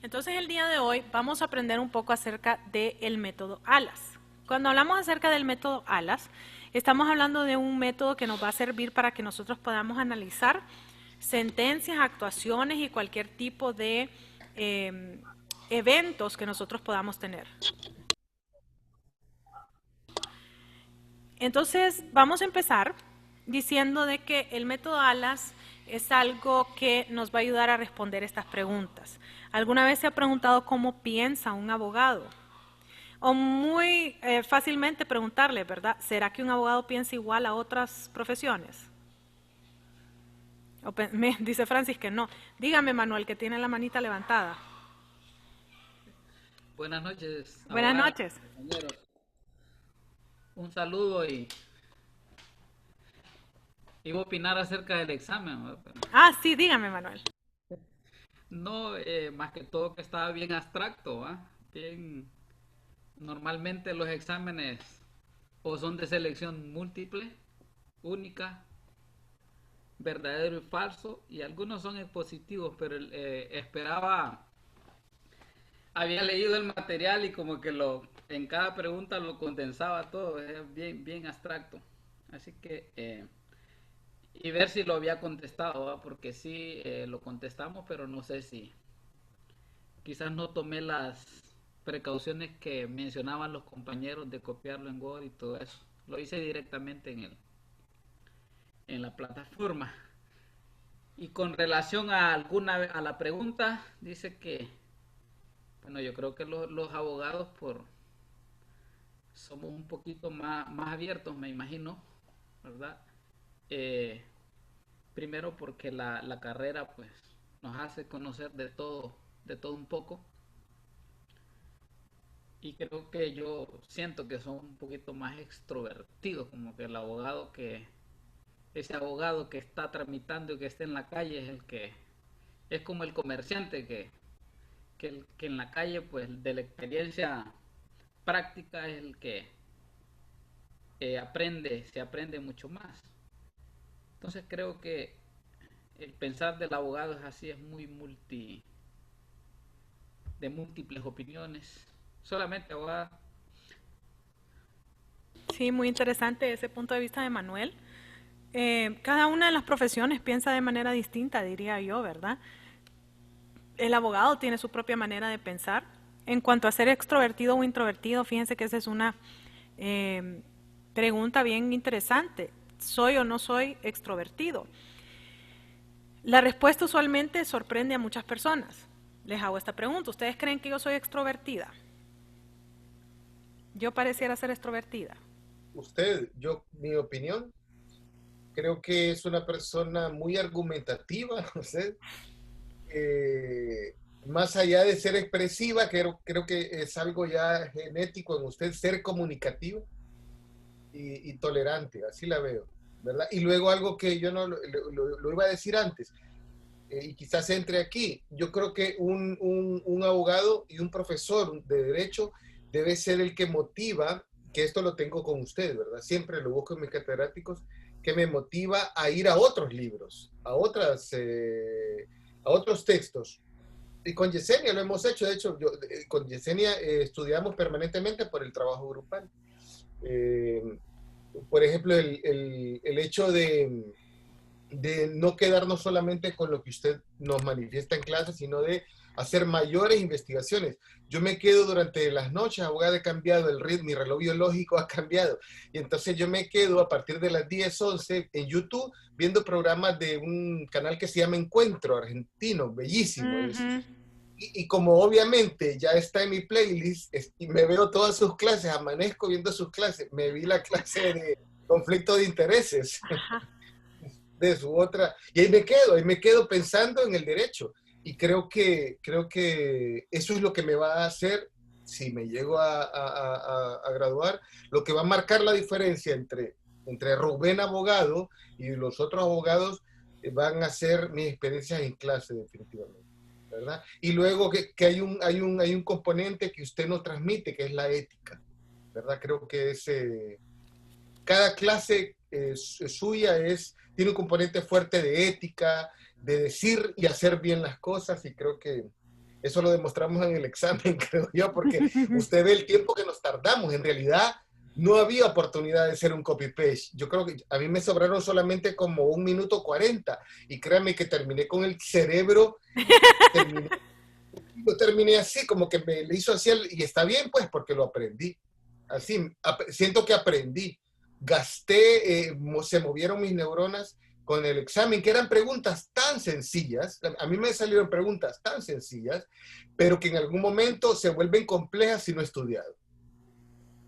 Entonces el día de hoy vamos a aprender un poco acerca del método ALAS. Cuando hablamos acerca del método ALAS, estamos hablando de un método que nos va a servir para que nosotros podamos analizar sentencias, actuaciones y cualquier tipo de eventos que nosotros podamos tener. Entonces vamos a empezar diciendo de que el método ALAS es algo que nos va a ayudar a responder estas preguntas. ¿Alguna vez se ha preguntado cómo piensa un abogado? O muy fácilmente preguntarle, ¿verdad? ¿Será que un abogado piensa igual a otras profesiones? Dice Francis que no. Dígame, Manuel, que tiene la manita levantada. Buenas noches, Buenas abogada, noches. compañeros. Un saludo y iba a opinar acerca del examen, ¿verdad? Pero Ah, sí, dígame, Manuel. no, más que todo que estaba bien abstracto, ¿va? Bien, normalmente los exámenes o son de selección múltiple, única, verdadero y falso, y algunos son expositivos, pero esperaba, había leído el material y como que en cada pregunta lo condensaba todo, es bien, bien abstracto. Así que y ver si lo había contestado, ¿va? Porque sí lo contestamos, pero no sé si quizás no tomé las precauciones que mencionaban los compañeros de copiarlo en Word y todo eso. Lo hice directamente en la plataforma. Y con relación a a la pregunta, dice que, bueno, yo creo que los abogados somos un poquito más abiertos, me imagino, ¿verdad? Eh, Primero porque la carrera pues nos hace conocer de todo un poco, y creo que yo siento que son un poquito más extrovertidos, como que el abogado ese abogado que está tramitando y que está en la calle es el que es como el comerciante que en la calle pues de la experiencia práctica es el que se aprende mucho más. Entonces creo que el pensar del abogado es así, es muy de múltiples opiniones. Solamente abogado. Sí, muy interesante ese punto de vista de Manuel. Cada una de las profesiones piensa de manera distinta, diría yo, ¿verdad? El abogado tiene su propia manera de pensar. En cuanto a ser extrovertido o introvertido, fíjense que esa es una eh, pregunta bien interesante. ¿Soy o no soy extrovertido? La respuesta usualmente sorprende a muchas personas. Les hago esta pregunta. ¿Ustedes creen que yo soy extrovertida? Yo pareciera ser extrovertida. Mi opinión, creo que es una persona muy argumentativa, usted, más allá de ser expresiva, creo que es algo ya genético en usted, ser comunicativa y tolerante, así la veo, ¿verdad? Y luego algo que yo no lo iba a decir antes, y quizás entre aquí, yo creo que un abogado y un profesor de derecho debe ser el que motiva, que esto lo tengo con usted, ¿verdad? Siempre lo busco en mis catedráticos, que me motiva a ir a otros libros, a otros textos. Y con Yesenia lo hemos hecho, de hecho, con Yesenia estudiamos permanentemente por el trabajo grupal. Eh, por ejemplo, el hecho de no quedarnos solamente con lo que usted nos manifiesta en clase, sino de hacer mayores investigaciones. Yo me quedo durante las noches, abogado, he cambiado el ritmo, mi reloj biológico ha cambiado, y entonces yo me quedo a partir de las 10, 11 en YouTube viendo programas de un canal que se llama Encuentro Argentino, bellísimo es. Ujú. Y como obviamente ya está en mi playlist, y me veo todas sus clases, amanezco viendo sus clases, me vi la clase de conflicto de intereses Ajá. de su otra, y ahí me quedo pensando en el derecho, y creo que eso es lo que me va a hacer, si me llego a graduar, lo que va a marcar la diferencia entre Rubén abogado y los otros abogados, van a ser mis experiencias en clase definitivamente, ¿verdad? Y luego que hay un componente que usted no transmite, que es la ética, ¿verdad? Creo que cada clase suya tiene un componente fuerte de ética, de decir y hacer bien las cosas, y creo que Eso lo demostramos en el examen, creo yo, porque usted ve el tiempo que nos tardamos. En realidad, no había oportunidad de hacer un copy-paste. Yo creo que a mí me sobraron solamente como 1 minuto 40. Y créanme que terminé con el cerebro, terminé, lo terminé así, como que me le hizo así, y está bien, pues, porque lo aprendí. Así, siento que aprendí. Gasté, se movieron mis neuronas con el examen, que eran preguntas tan sencillas. A mí me salieron preguntas tan sencillas, pero que en algún momento se vuelven complejas si no he estudiado.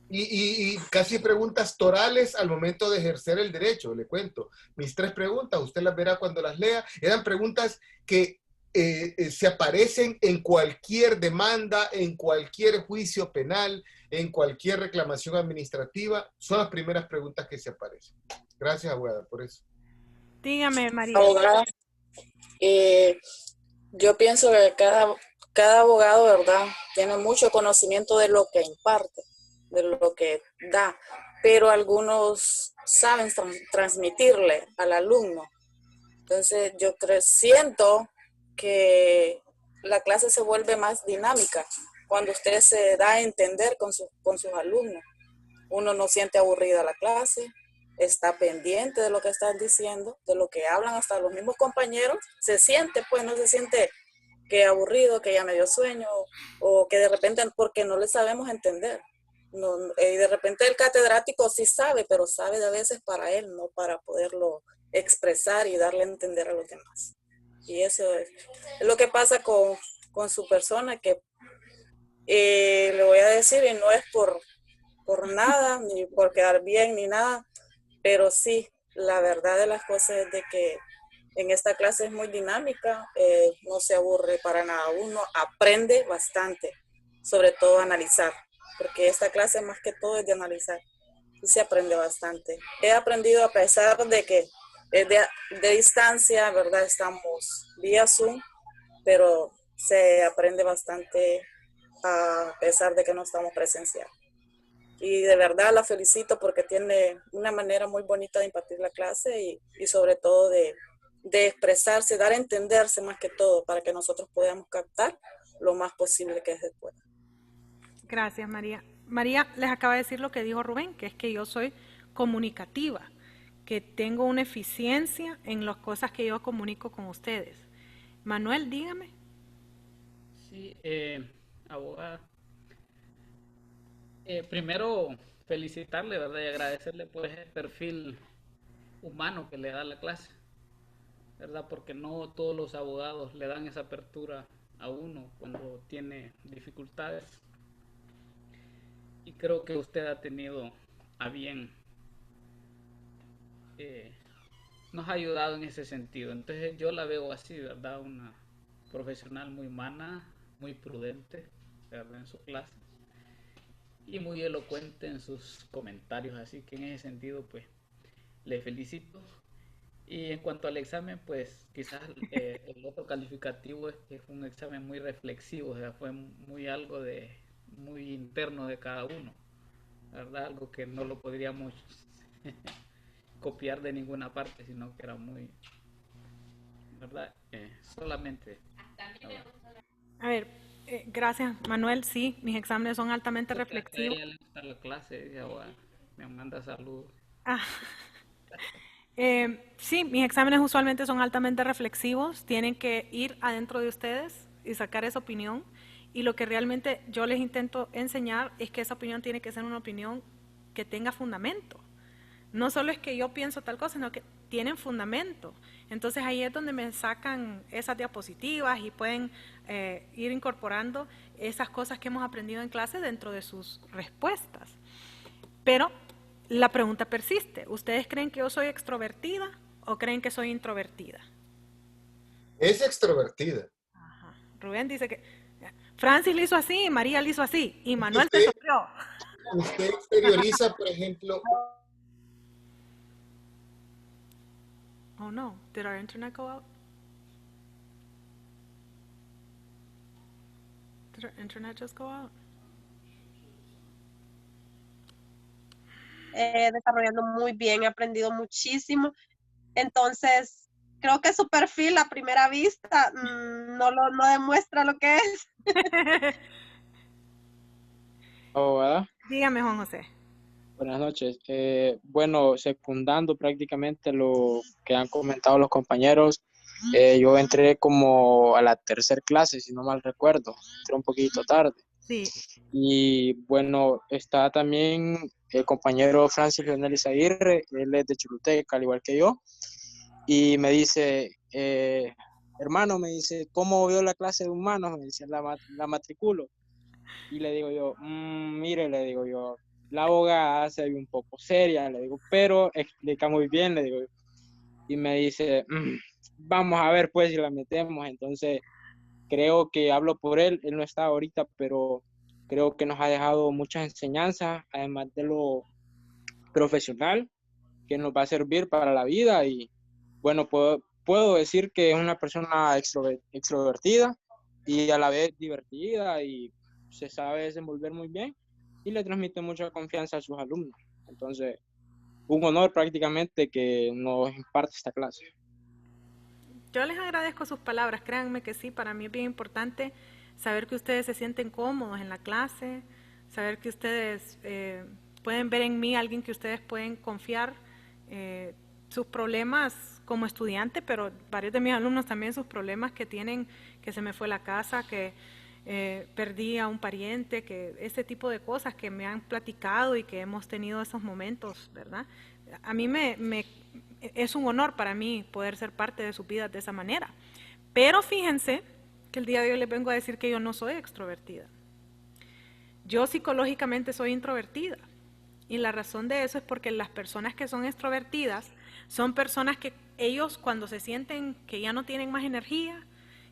Y casi preguntas torales al momento de ejercer el derecho, le cuento. Mis 3 preguntas, usted las verá cuando las lea, eran preguntas que se aparecen en cualquier demanda, en cualquier juicio penal, en cualquier reclamación administrativa. Son las primeras preguntas que se aparecen. Gracias, abogada, por eso. Dígame, María. Abogada, yo pienso que cada abogado, ¿verdad?, tiene mucho conocimiento de lo que imparte, de lo que da, pero algunos saben transmitirle al alumno. Entonces yo siento que la clase se vuelve más dinámica cuando usted se da a entender con sus alumnos. Uno no siente aburrida la clase, está pendiente de lo que están diciendo, de lo que hablan hasta los mismos compañeros. Se siente, pues no se siente que aburrido, que ya me dio sueño, o que de repente porque no le sabemos entender. No, y de repente el catedrático sí sabe, pero sabe a veces para él, no para poderlo expresar y darle a entender a los demás. Y eso es lo que pasa con su persona, que le voy a decir, y no es por nada, ni por quedar bien, ni nada, pero sí, la verdad de las cosas es de que en esta clase es muy dinámica, no se aburre para nada, uno aprende bastante, sobre todo a analizar, porque esta clase más que todo es de analizar, y se aprende bastante. He aprendido, a pesar de que es de distancia, ¿verdad? Estamos vía Zoom, pero se aprende bastante a pesar de que no estamos presencial. Y de verdad la felicito porque tiene una manera muy bonita de impartir la clase y sobre todo de expresarse, dar a entenderse más que todo, para que nosotros podamos captar lo más posible que se pueda. Gracias, María. María les acaba de decir lo que dijo Rubén, que es que yo soy comunicativa, que tengo una eficiencia en las cosas que yo comunico con ustedes. Manuel, dígame. Sí, abogada. Primero, felicitarle, ¿verdad? Y agradecerle por ese perfil humano que le da la clase, ¿verdad? Porque no todos los abogados le dan esa apertura a uno cuando tiene dificultades. Y creo que usted ha tenido a bien, nos ha ayudado en ese sentido. Entonces yo la veo así, ¿verdad? Una profesional muy humana, muy prudente, ¿verdad? En su clase. Y muy elocuente en sus comentarios, así que en ese sentido pues le felicito. Y en cuanto al examen, pues quizás el otro calificativo es que fue un examen muy reflexivo, o sea, fue muy algo de muy interno de cada uno, ¿verdad? Algo que no lo podríamos copiar de ninguna parte, sino que era muy, ¿verdad? Solamente. A ver, gracias, Manuel. Sí, mis exámenes son altamente reflexivos. A ella le gusta la clase, me manda saludos. Ah. Sí, mis exámenes usualmente son altamente reflexivos, tienen que ir adentro de ustedes y sacar esa opinión, y lo que realmente yo les intento enseñar es que esa opinión tiene que ser una opinión que tenga fundamento. No solo es que yo pienso tal cosa, sino que tienen fundamento. Entonces ahí es donde me sacan esas diapositivas y pueden ir incorporando esas cosas que hemos aprendido en clase dentro de sus respuestas. Pero la pregunta persiste. ¿Ustedes creen que yo soy extrovertida o creen que soy introvertida? Es extrovertida. Ajá. Rubén dice que Francis le hizo así, María le hizo así y Manuel se sonrió. Usted exterioriza, por ejemplo. Oh no, did our internet go out? Did our internet just go out? Desarrollando muy bien, he aprendido muchísimo. Entonces, creo que su perfil a primera vista no demuestra lo que es. Oh, ¿verdad? Dígame, Juan José. Buenas noches. Bueno, secundando prácticamente lo que han comentado los compañeros, yo entré como a la tercera clase, si no mal recuerdo, entré un poquito tarde. Sí. Y bueno, está también el compañero Francis Leonel Izaguirre, él es de Choluteca, al igual que yo, y me dice, hermano, me dice, ¿cómo vio la clase de humanos? Me dice, la matriculo. Y le digo yo, mire, le digo yo, la abogada se ve un poco seria, le digo, pero explica muy bien, le digo. Y me dice, vamos a ver pues si la metemos. Entonces, creo que hablo por él no está ahorita, pero creo que nos ha dejado muchas enseñanzas, además de lo profesional, que nos va a servir para la vida. Y bueno, puedo decir que es una persona extrovertida y a la vez divertida y se sabe desenvolver muy bien y le transmite mucha confianza a sus alumnos. Entonces, un honor prácticamente que nos imparte esta clase. Yo les agradezco sus palabras, créanme que sí, para mí es bien importante saber que ustedes se sienten cómodos en la clase, saber que ustedes pueden ver en mí a alguien que ustedes pueden confiar sus problemas como estudiante, pero varios de mis alumnos también sus problemas que tienen, que se me fue la casa, que perdí a un pariente, que ese tipo de cosas que me han platicado y que hemos tenido esos momentos, ¿verdad? A mí es un honor para mí poder ser parte de sus vidas de esa manera. Pero fíjense que el día de hoy les vengo a decir que yo no soy extrovertida. Yo psicológicamente soy introvertida. Y la razón de eso es porque las personas que son extrovertidas son personas que ellos cuando se sienten que ya no tienen más energía,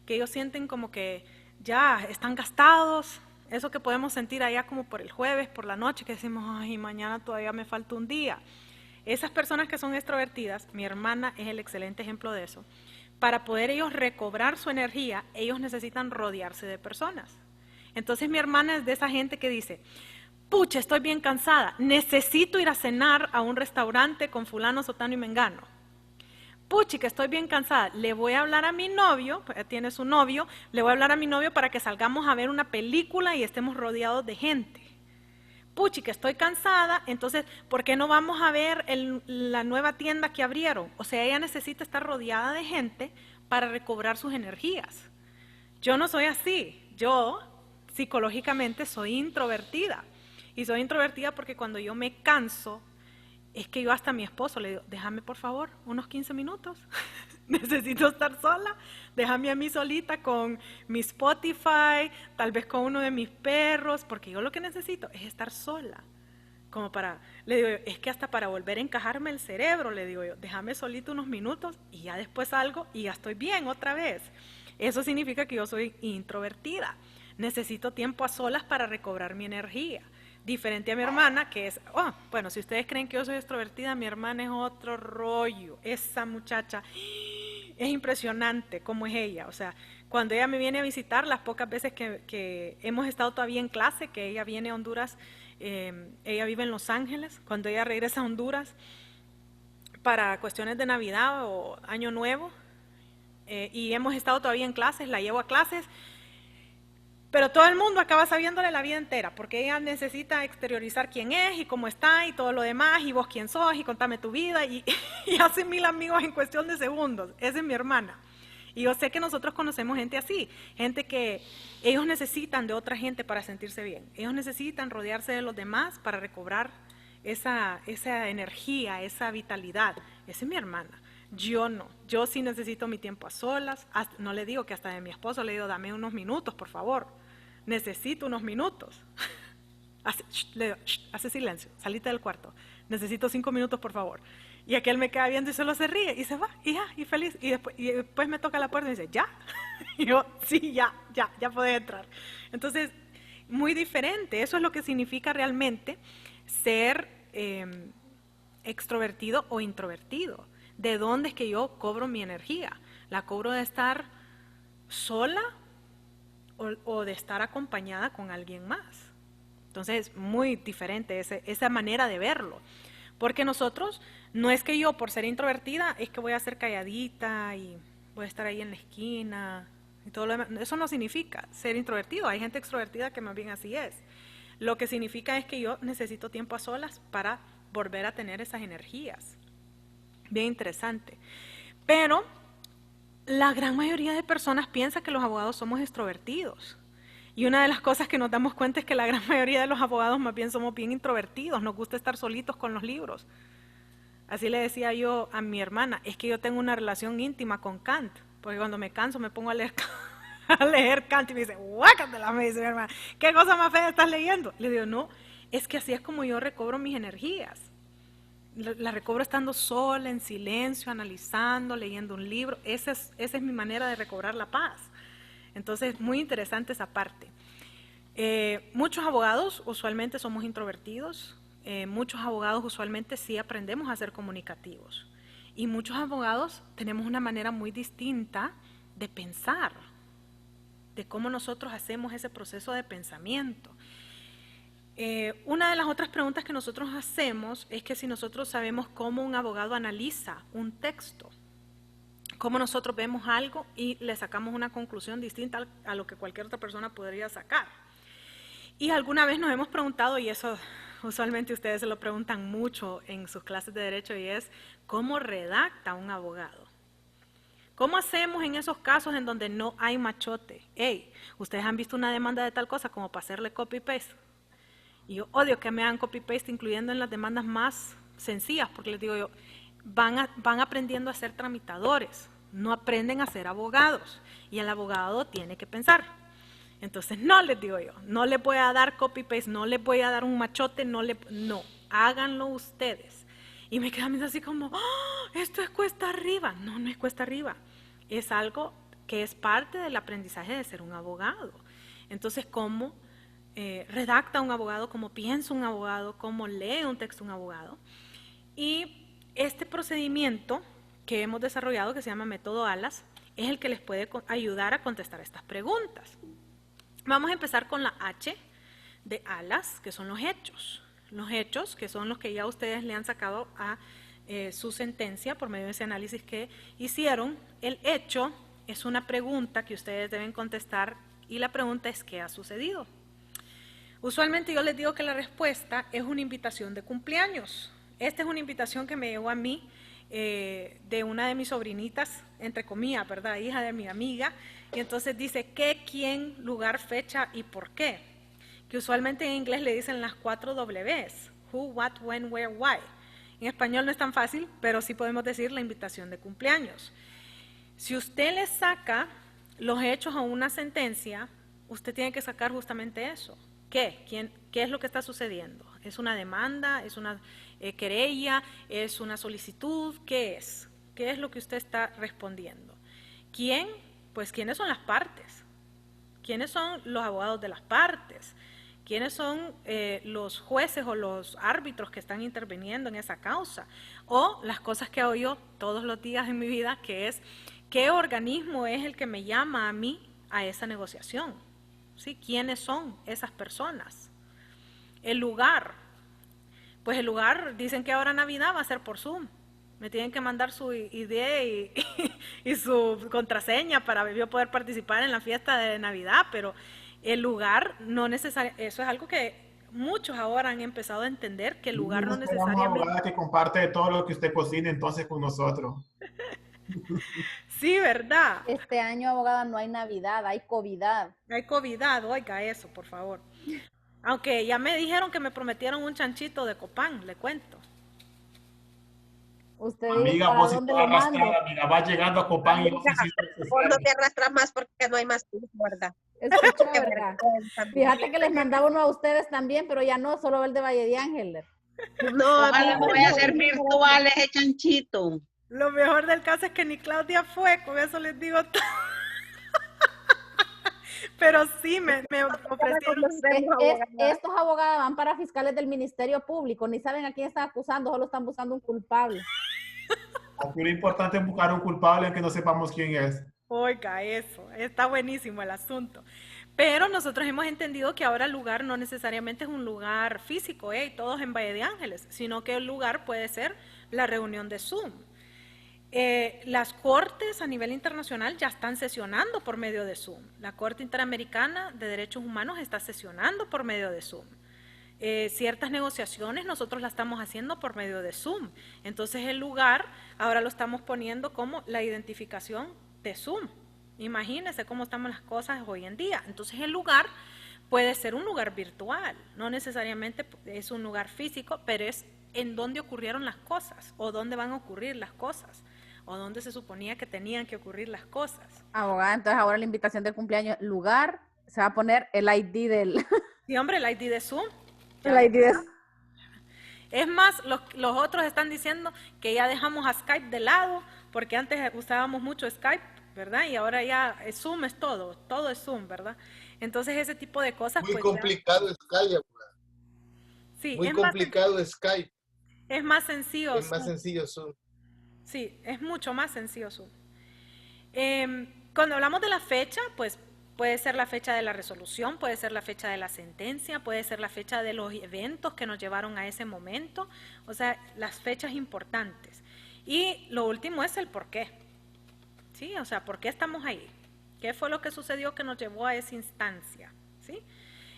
que ellos sienten como que ya están gastados, eso que podemos sentir allá como por el jueves, por la noche, que decimos, ay, mañana todavía me falta un día. Esas personas que son extrovertidas, mi hermana es el excelente ejemplo de eso, para poder ellos recobrar su energía, ellos necesitan rodearse de personas. Entonces mi hermana es de esa gente que dice, pucha, estoy bien cansada, necesito ir a cenar a un restaurante con fulano, sotano y mengano. Puchi, que estoy bien cansada, le voy a hablar a mi novio, tiene su novio, le voy a hablar a mi novio para que salgamos a ver una película y estemos rodeados de gente. Puchi, que estoy cansada, entonces, ¿por qué no vamos a ver la nueva tienda que abrieron? O sea, ella necesita estar rodeada de gente para recobrar sus energías. Yo no soy así, yo psicológicamente soy introvertida. Y soy introvertida porque cuando yo me canso, es que yo hasta a mi esposo le digo, déjame por favor unos 15 minutos, necesito estar sola, déjame a mí solita con mi Spotify, tal vez con uno de mis perros, porque yo lo que necesito es estar sola, como para, le digo yo, es que hasta para volver a encajarme el cerebro, le digo yo, déjame solito unos minutos y ya después salgo y ya estoy bien otra vez. Eso significa que yo soy introvertida, necesito tiempo a solas para recobrar mi energía. Diferente a mi hermana, que es, bueno, si ustedes creen que yo soy extrovertida, mi hermana es otro rollo. Esa muchacha es impresionante cómo es ella. O sea, cuando ella me viene a visitar, las pocas veces que hemos estado todavía en clase, que ella viene a Honduras, ella vive en Los Ángeles, cuando ella regresa a Honduras para cuestiones de Navidad o Año Nuevo, y hemos estado todavía en clases, la llevo a clases, pero todo el mundo acaba sabiéndole la vida entera, porque ella necesita exteriorizar quién es y cómo está y todo lo demás, y vos quién sos y contame tu vida, y hace 1000 amigos en cuestión de segundos. Esa es mi hermana. Y yo sé que nosotros conocemos gente así, gente que ellos necesitan de otra gente para sentirse bien. Ellos necesitan rodearse de los demás para recobrar esa energía, esa vitalidad. Esa es mi hermana. Yo no, yo sí necesito mi tiempo a solas, no le digo que hasta de mi esposo le digo, dame unos minutos, por favor, necesito unos minutos. Le digo, hace silencio, salite del cuarto, necesito 5 minutos, por favor. Y aquel me queda viendo y solo se ríe y se va, y ya, y feliz. Y después me toca la puerta y dice, ¿ya? Y yo, sí, ya podés entrar. Entonces, muy diferente, eso es lo que significa realmente ser extrovertido o introvertido. ¿De dónde es que yo cobro mi energía? ¿La cobro de estar sola o de estar acompañada con alguien más? Entonces es muy diferente esa manera de verlo. Porque nosotros, no es que yo por ser introvertida, es que voy a ser calladita y voy a estar ahí en la esquina y todo lo demás. Eso no significa ser introvertido. Hay gente extrovertida que más bien así es. Lo que significa es que yo necesito tiempo a solas para volver a tener esas energías. Bien interesante. Pero la gran mayoría de personas piensa que los abogados somos extrovertidos. Y una de las cosas que nos damos cuenta es que la gran mayoría de los abogados más bien somos bien introvertidos, nos gusta estar solitos con los libros. Así le decía yo a mi hermana, es que yo tengo una relación íntima con Kant, porque cuando me canso me pongo a leer Kant y me dice, guácatela, me dice mi hermana, ¿qué cosa más fea estás leyendo? Le digo, no, es que así es como yo recobro mis energías. La recobro estando sola, en silencio, analizando, leyendo un libro. Esa es mi manera de recobrar la paz. Entonces, muy interesante esa parte. Muchos abogados usualmente somos introvertidos, muchos abogados usualmente sí aprendemos a ser comunicativos y muchos abogados tenemos una manera muy distinta de pensar, de cómo nosotros hacemos ese proceso de pensamiento. Una de las otras preguntas que nosotros hacemos es que si nosotros sabemos cómo un abogado analiza un texto, cómo nosotros vemos algo y le sacamos una conclusión distinta a lo que cualquier otra persona podría sacar. Y alguna vez nos hemos preguntado, y eso usualmente ustedes se lo preguntan mucho en sus clases de derecho, y es ¿cómo redacta un abogado? ¿Cómo hacemos en esos casos en donde no hay machote? Hey, ¿ustedes han visto una demanda de tal cosa como para hacerle copy-paste? Y yo odio que me hagan copy-paste, incluyendo en las demandas más sencillas, porque les digo yo, van aprendiendo a ser tramitadores, no aprenden a ser abogados, y el abogado tiene que pensar. Entonces no les digo yo, no les voy a dar copy-paste, no les voy a dar un machote, no, háganlo ustedes. Y me quedan así como, oh, esto es cuesta arriba. No, no es cuesta arriba, es algo que es parte del aprendizaje de ser un abogado. Entonces, ¿cómo redacta un abogado? ¿Cómo piensa un abogado? ¿Cómo lee un texto un abogado? Y este procedimiento que hemos desarrollado, que se llama método ALAS, es el que les puede ayudar a contestar estas preguntas. Vamos a empezar con la H de ALAS, que son los hechos. Los hechos, que son los que ya ustedes le han sacado a su sentencia por medio de ese análisis que hicieron. El hecho es una pregunta que ustedes deben contestar y la pregunta es ¿qué ha sucedido? Usualmente yo les digo que la respuesta es una invitación de cumpleaños. Esta es una invitación que me llegó a mí de una de mis sobrinitas, entre comillas, ¿verdad? Hija de mi amiga. Y entonces dice qué, quién, lugar, fecha y por qué. Que usualmente en inglés le dicen las 4 Ws. Who, what, when, where, why. En español no es tan fácil, pero sí podemos decir la invitación de cumpleaños. Si usted le saca los hechos a una sentencia, usted tiene que sacar justamente eso. ¿Qué? ¿Qué es lo que está sucediendo? ¿Es una demanda? ¿Es una querella? ¿Es una solicitud? ¿Qué es? ¿Qué es lo que usted está respondiendo? ¿Quién? Pues ¿quiénes son las partes? ¿Quiénes son los abogados de las partes? ¿Quiénes son los jueces o los árbitros que están interviniendo en esa causa? O las cosas que hago yo todos los días en mi vida, que es ¿qué organismo es el que me llama a mí a esa negociación? ¿Sí? ¿Quiénes son esas personas? El lugar. Pues el lugar, dicen que ahora Navidad va a ser por Zoom. Me tienen que mandar su ID y su contraseña para yo poder participar en la fiesta de Navidad, pero el lugar no necesariamente, eso es algo que muchos ahora han empezado a entender, que el lugar no necesariamente... Una abogada que comparte todo lo que usted cocina entonces con nosotros. Sí, ¿verdad? Este año, abogada, no hay Navidad, hay Covidad. Hay Covidad, oiga eso, por favor. Aunque ya me dijeron que me prometieron un chanchito de Copán, le cuento. Usted amiga, vos estás arrastrada, amiga, va llegando a Copán y vos no te arrastras más porque no hay más tiempo, ¿verdad? Escucha, ¿verdad? Fíjate que les mandaba uno a ustedes también, pero ya no, solo el de Valle de Ángeles. No, ojalá voy a hacer virtual ese chanchito. Lo mejor del caso es que ni Claudia fue, con eso les digo todo. Pero sí, me ofrecieron. Estos abogados van para fiscales del Ministerio Público, ni saben a quién están acusando, solo están buscando un culpable. Aquí lo importante es buscar un culpable aunque no sepamos quién es. Oiga, eso, está buenísimo el asunto. Pero nosotros hemos entendido que ahora el lugar no necesariamente es un lugar físico, todos en Valle de Ángeles, sino que el lugar puede ser la reunión de Zoom. Las cortes a nivel internacional ya están sesionando por medio de Zoom. La Corte Interamericana de Derechos Humanos está sesionando por medio de Zoom. Ciertas negociaciones nosotros las estamos haciendo por medio de Zoom. Entonces el lugar ahora lo estamos poniendo como la identificación de Zoom. Imagínense cómo están las cosas hoy en día. Entonces el lugar puede ser un lugar virtual, no necesariamente es un lugar físico, pero es en dónde ocurrieron las cosas o dónde van a ocurrir las cosas o dónde se suponía que tenían que ocurrir las cosas. Abogada, entonces ahora la invitación de cumpleaños, lugar, se va a poner el ID del... Sí, hombre, el ID de Zoom. El ID de... Es más, los otros están diciendo que ya dejamos a Skype de lado, porque antes usábamos mucho Skype, ¿verdad? Y ahora ya Zoom es todo es Zoom, ¿verdad? Entonces ese tipo de cosas... Muy pues, complicado ya... Skype, abogada. Sí, muy complicado Skype. Es más sencillo. Es más sencillo Zoom. Sí, es mucho más sencillo Zoom. Cuando hablamos de la fecha, pues puede ser la fecha de la resolución, puede ser la fecha de la sentencia, puede ser la fecha de los eventos que nos llevaron a ese momento, o sea, las fechas importantes. Y lo último es el por qué. ¿Sí? O sea, ¿por qué estamos ahí? ¿Qué fue lo que sucedió que nos llevó a esa instancia? ¿Sí?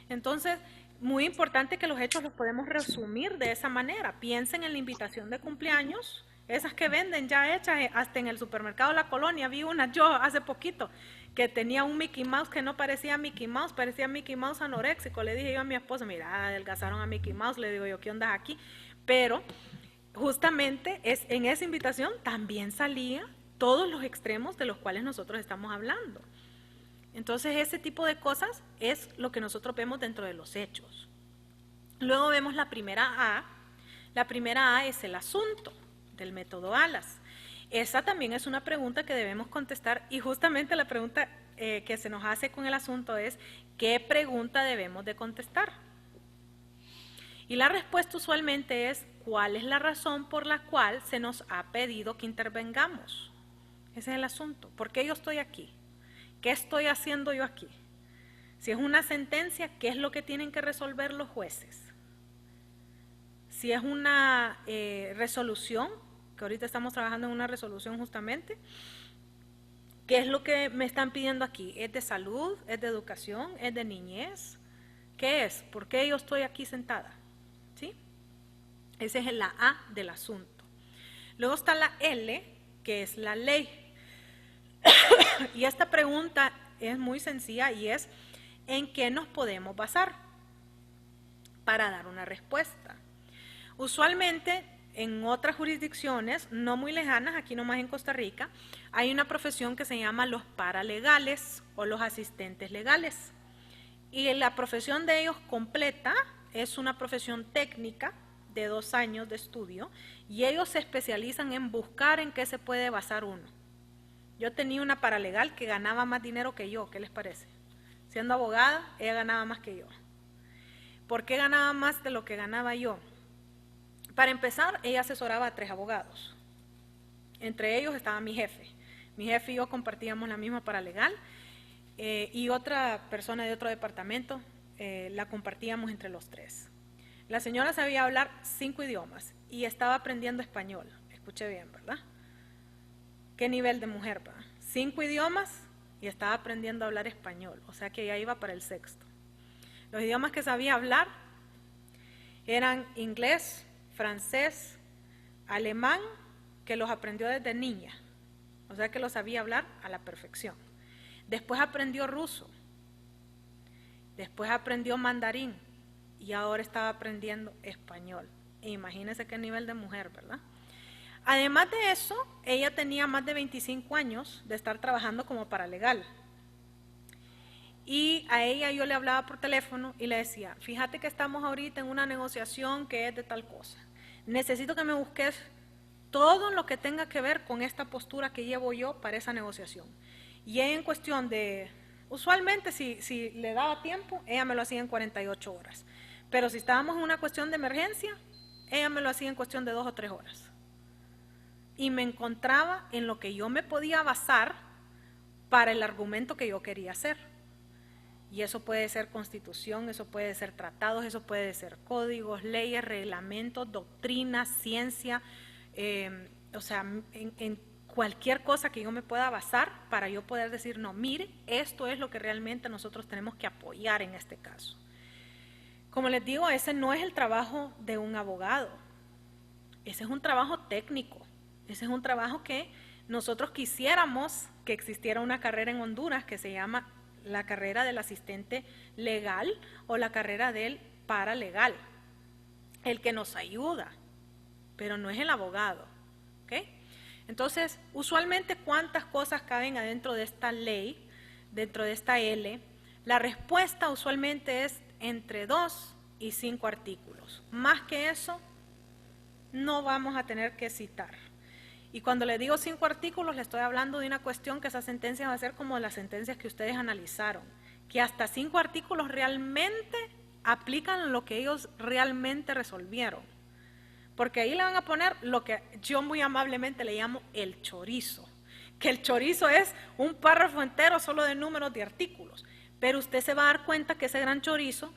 Entonces, muy importante que los hechos los podemos resumir de esa manera. Piensen en la invitación de cumpleaños, esas que venden ya hechas, hasta en el supermercado La Colonia. Vi una yo hace poquito que tenía un Mickey Mouse que no parecía Mickey Mouse, parecía Mickey Mouse anoréxico. Le dije yo a mi esposo, mira, adelgazaron a Mickey Mouse. Le digo yo, ¿qué onda aquí? Pero justamente en esa invitación también salía todos los extremos de los cuales nosotros estamos hablando. Entonces ese tipo de cosas es lo que nosotros vemos dentro de los hechos. Luego vemos la primera A. La primera A es el asunto del método ALAS. Esa también es una pregunta que debemos contestar, y justamente la pregunta que se nos hace con el asunto es ¿qué pregunta debemos de contestar? Y la respuesta usualmente es ¿cuál es la razón por la cual se nos ha pedido que intervengamos? Ese es el asunto. ¿Por qué yo estoy aquí? ¿Qué estoy haciendo yo aquí? Si es una sentencia, ¿qué es lo que tienen que resolver los jueces? Si es una resolución, que ahorita estamos trabajando en una resolución justamente, ¿qué es lo que me están pidiendo aquí? ¿Es de salud? ¿Es de educación? ¿Es de niñez? ¿Qué es? ¿Por qué yo estoy aquí sentada? ¿Sí? Esa es la A del asunto. Luego está la L, que es la ley. Y esta pregunta es muy sencilla y es ¿en qué nos podemos basar para dar una respuesta? Usualmente en otras jurisdicciones no muy lejanas, aquí nomás en Costa Rica, hay una profesión que se llama los paralegales o los asistentes legales. Y la profesión de ellos completa es una profesión técnica de 2 años de estudio y ellos se especializan en buscar en qué se puede basar uno. Yo tenía una paralegal que ganaba más dinero que yo, ¿qué les parece? Siendo abogada, ella ganaba más que yo. ¿Por qué ganaba más de lo que ganaba yo? Para empezar, ella asesoraba a 3 abogados. Entre ellos estaba mi jefe. Mi jefe y yo compartíamos la misma paralegal y otra persona de otro departamento la compartíamos entre los 3. La señora sabía hablar 5 idiomas y estaba aprendiendo español. Escuché bien, ¿verdad? ¿Qué nivel de mujer va? 5 idiomas y estaba aprendiendo a hablar español, o sea que ya iba para el 6º. Los idiomas que sabía hablar eran inglés, francés, alemán, que los aprendió desde niña, o sea que los sabía hablar a la perfección. Después aprendió ruso, después aprendió mandarín y ahora estaba aprendiendo español. E imagínense qué nivel de mujer, ¿verdad? Además de eso, ella tenía más de 25 años de estar trabajando como paralegal. Y a ella yo le hablaba por teléfono y le decía, fíjate que estamos ahorita en una negociación que es de tal cosa. Necesito que me busques todo lo que tenga que ver con esta postura que llevo yo para esa negociación. Y ella en cuestión de, usualmente si le daba tiempo, ella me lo hacía en 48 horas. Pero si estábamos en una cuestión de emergencia, ella me lo hacía en cuestión de 2 o 3 horas. Y me encontraba en lo que yo me podía basar para el argumento que yo quería hacer. Y eso puede ser constitución, eso puede ser tratados, eso puede ser códigos, leyes, reglamentos, doctrinas, ciencia, o sea, en cualquier cosa que yo me pueda basar para yo poder decir, no, mire, esto es lo que realmente nosotros tenemos que apoyar en este caso. Como les digo, ese no es el trabajo de un abogado, ese es un trabajo técnico, ese es un trabajo que nosotros quisiéramos que existiera una carrera en Honduras que se llama la carrera del asistente legal o la carrera del paralegal, el que nos ayuda, pero no es el abogado, ¿ok? Entonces, usualmente, ¿cuántas cosas caben adentro de esta ley, dentro de esta L? La respuesta usualmente es entre 2 y 5 artículos. Más que eso, no vamos a tener que citar. Y cuando le digo 5 artículos, le estoy hablando de una cuestión que esa sentencia va a ser como las sentencias que ustedes analizaron, que hasta 5 artículos realmente aplican lo que ellos realmente resolvieron. Porque ahí le van a poner lo que yo muy amablemente le llamo el chorizo, que el chorizo es un párrafo entero solo de números de artículos, pero usted se va a dar cuenta que ese gran chorizo,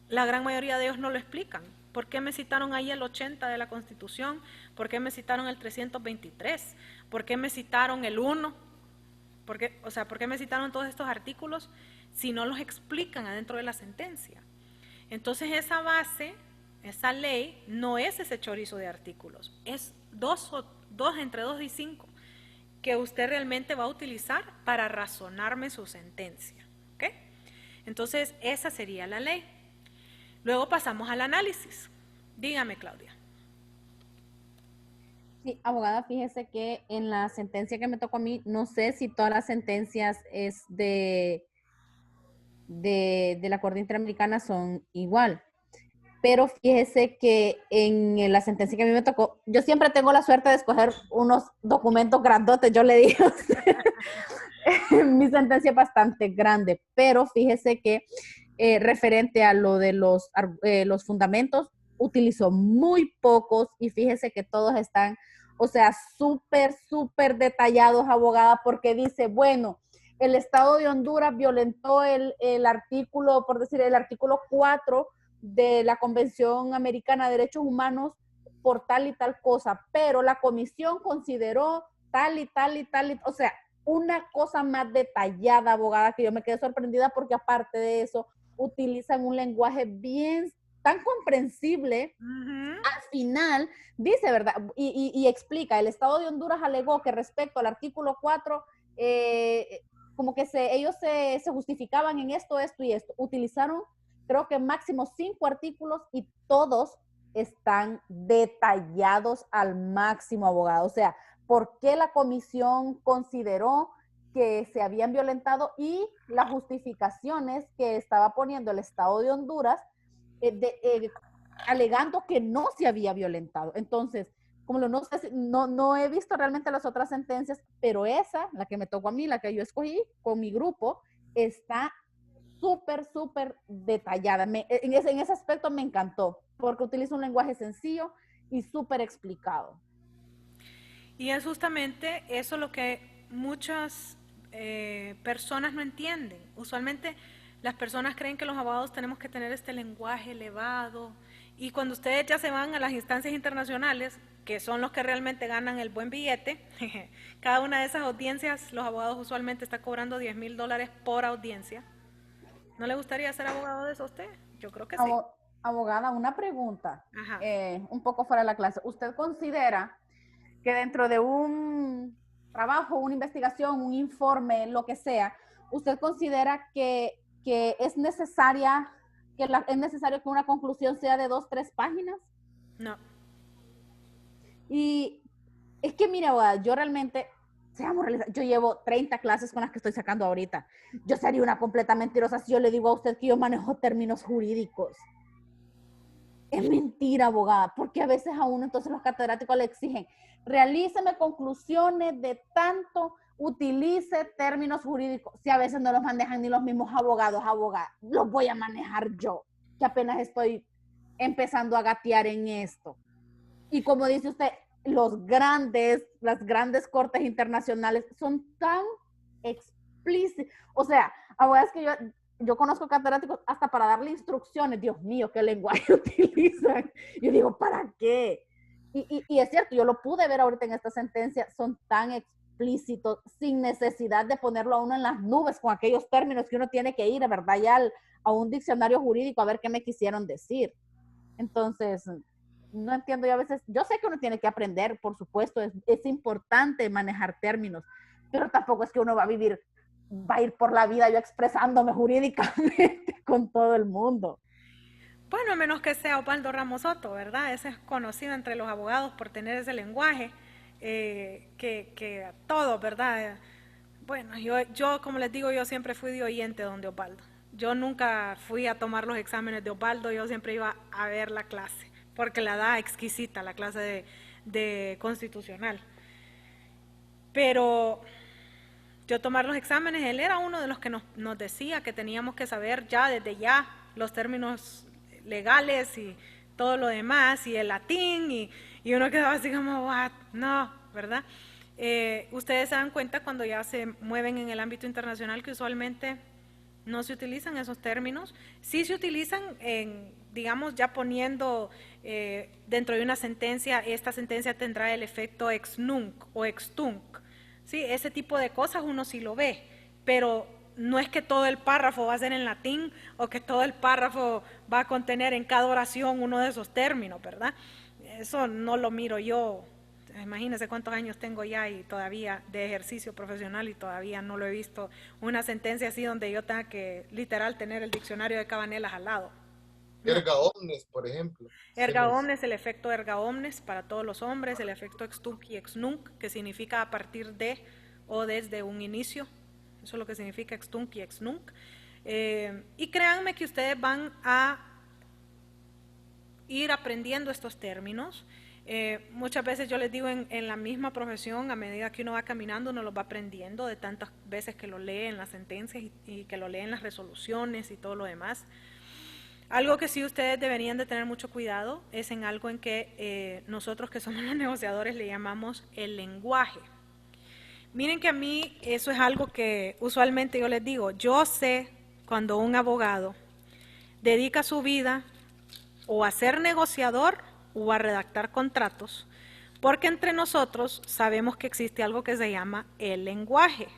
la gran mayoría de ellos no lo explican. ¿Por qué me citaron ahí el 80 de la Constitución? ¿Por qué me citaron el 323? ¿Por qué me citaron el 1? ¿Por qué me citaron todos estos artículos si no los explican adentro de la sentencia? Entonces esa base, esa ley, no es ese chorizo de artículos, es dos entre 2 y 5 que usted realmente va a utilizar para razonarme su sentencia, ¿ok? Entonces esa sería la ley. Luego pasamos al análisis. Dígame, Claudia. Sí, abogada, fíjese que en la sentencia que me tocó a mí, no sé si todas las sentencias es de la Corte Interamericana son igual, pero fíjese que en la sentencia que a mí me tocó, yo siempre tengo la suerte de escoger unos documentos grandotes, yo le digo, mi sentencia es bastante grande, pero fíjese que referente a lo de los fundamentos, utilizó muy pocos y fíjese que todos están, o sea, súper detallados, abogada, porque dice, bueno, el Estado de Honduras violentó el artículo, por decir, el artículo 4 de la Convención Americana de Derechos Humanos por tal y tal cosa, pero la comisión consideró tal y tal y tal, o sea, una cosa más detallada, abogada, que yo me quedé sorprendida porque aparte de eso, utilizan un lenguaje bien, tan comprensible. Al final, dice, ¿verdad? Y explica, el Estado de Honduras alegó que respecto al artículo 4, como que ellos se justificaban en esto y esto. Utilizaron, creo que máximo 5 artículos y todos están detallados al máximo, abogado. O sea, ¿por qué la comisión consideró que se habían violentado y las justificaciones que estaba poniendo el Estado de Honduras alegando que no se había violentado? Entonces, como no he visto realmente las otras sentencias, pero esa, la que me tocó a mí, la que yo escogí con mi grupo, está súper detallada. En ese aspecto me encantó, porque utiliza un lenguaje sencillo y súper explicado. Y es justamente eso lo que muchas personas no entienden. Usualmente las personas creen que los abogados tenemos que tener este lenguaje elevado, y cuando ustedes ya se van a las instancias internacionales, que son los que realmente ganan el buen billete, cada una de esas audiencias, los abogados usualmente están cobrando $10,000 por audiencia. ¿No le gustaría ser abogado de eso a usted? Yo creo que sí. Abogada, una pregunta, un poco fuera de la clase. ¿Usted considera que dentro de un trabajo, una investigación, un informe, lo que sea, usted considera que es necesario que una conclusión sea de 2-3 páginas? No. Y es que, mira, yo realmente, seamos realistas, yo llevo 30 clases con las que estoy sacando ahorita. Yo sería una completa mentirosa si yo le digo a usted que yo manejo términos jurídicos. Es mentira, abogada, porque a veces a uno entonces los catedráticos le exigen, realíceme conclusiones de tanto, utilice términos jurídicos. Si a veces no los manejan ni los mismos abogados, los voy a manejar yo, que apenas estoy empezando a gatear en esto. Y como dice usted, las grandes cortes internacionales son tan explícitas. O sea, abogadas que yo conozco catedráticos hasta para darle instrucciones. Dios mío, qué lenguaje utilizan. Yo digo, ¿para qué? Y es cierto, yo lo pude ver ahorita en esta sentencia, son tan explícitos, sin necesidad de ponerlo a uno en las nubes con aquellos términos que uno tiene que ir, ¿verdad? Ya a un diccionario jurídico a ver qué me quisieron decir. Entonces, no entiendo yo a veces, yo sé que uno tiene que aprender, por supuesto, es importante manejar términos, pero tampoco es que uno va a ir por la vida yo expresándome jurídicamente con todo el mundo. Bueno, a menos que sea Osvaldo Ramos Soto, ¿verdad? Ese es conocido entre los abogados por tener ese lenguaje, que a todos, ¿verdad? Bueno, yo, como les digo, yo siempre fui de oyente donde Osvaldo. Yo nunca fui a tomar los exámenes de Osvaldo, yo siempre iba a ver la clase, porque la da exquisita, la clase de constitucional. Pero yo tomar los exámenes, él era uno de los que nos decía que teníamos que saber ya, desde ya, los términos legales y todo lo demás, y el latín, y uno quedaba así como, what? No, ¿verdad? Ustedes se dan cuenta cuando ya se mueven en el ámbito internacional que usualmente no se utilizan esos términos, sí se utilizan digamos, ya poniendo dentro de una sentencia, esta sentencia tendrá el efecto ex nunc o ex tunc, ¿sí? Ese tipo de cosas uno sí lo ve, pero no es que todo el párrafo va a ser en latín o que todo el párrafo va a contener en cada oración uno de esos términos, ¿verdad? Eso no lo miro yo. Imagínense cuántos años tengo ya y todavía de ejercicio profesional y todavía no lo he visto una sentencia así donde yo tenga que literal tener el diccionario de Cabanelas al lado. Erga omnes, por ejemplo. Erga omnes, el efecto erga omnes para todos los hombres, el efecto ex tunc y ex nunc, que significa a partir de o desde un inicio. Eso es lo que significa ex tunc y ex nunc. Y créanme que ustedes van a ir aprendiendo estos términos. Muchas veces yo les digo en la misma profesión, a medida que uno va caminando, uno los va aprendiendo de tantas veces que lo lee en las sentencias y que lo lee en las resoluciones y todo lo demás. Algo que sí ustedes deberían de tener mucho cuidado es en algo en que nosotros que somos los negociadores le llamamos el lenguaje. Miren que a mí eso es algo que usualmente yo les digo, yo sé cuando un abogado dedica su vida o a ser negociador o a redactar contratos, porque entre nosotros sabemos que existe algo que se llama el lenguaje.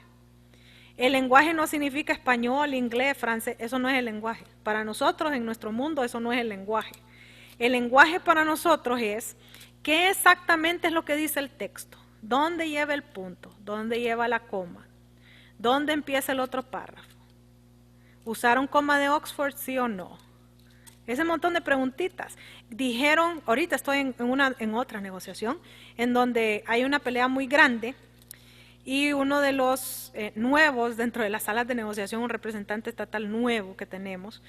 El lenguaje no significa español, inglés, francés, eso no es el lenguaje. Para nosotros, en nuestro mundo, eso no es el lenguaje. El lenguaje para nosotros es qué exactamente es lo que dice el texto, dónde lleva el punto, dónde lleva la coma, dónde empieza el otro párrafo. ¿Usaron coma de Oxford, sí o no? Ese montón de preguntitas. Dijeron, ahorita estoy en otra negociación, en donde hay una pelea muy grande y uno de los nuevos dentro de las salas de negociación, un representante estatal nuevo que tenemos,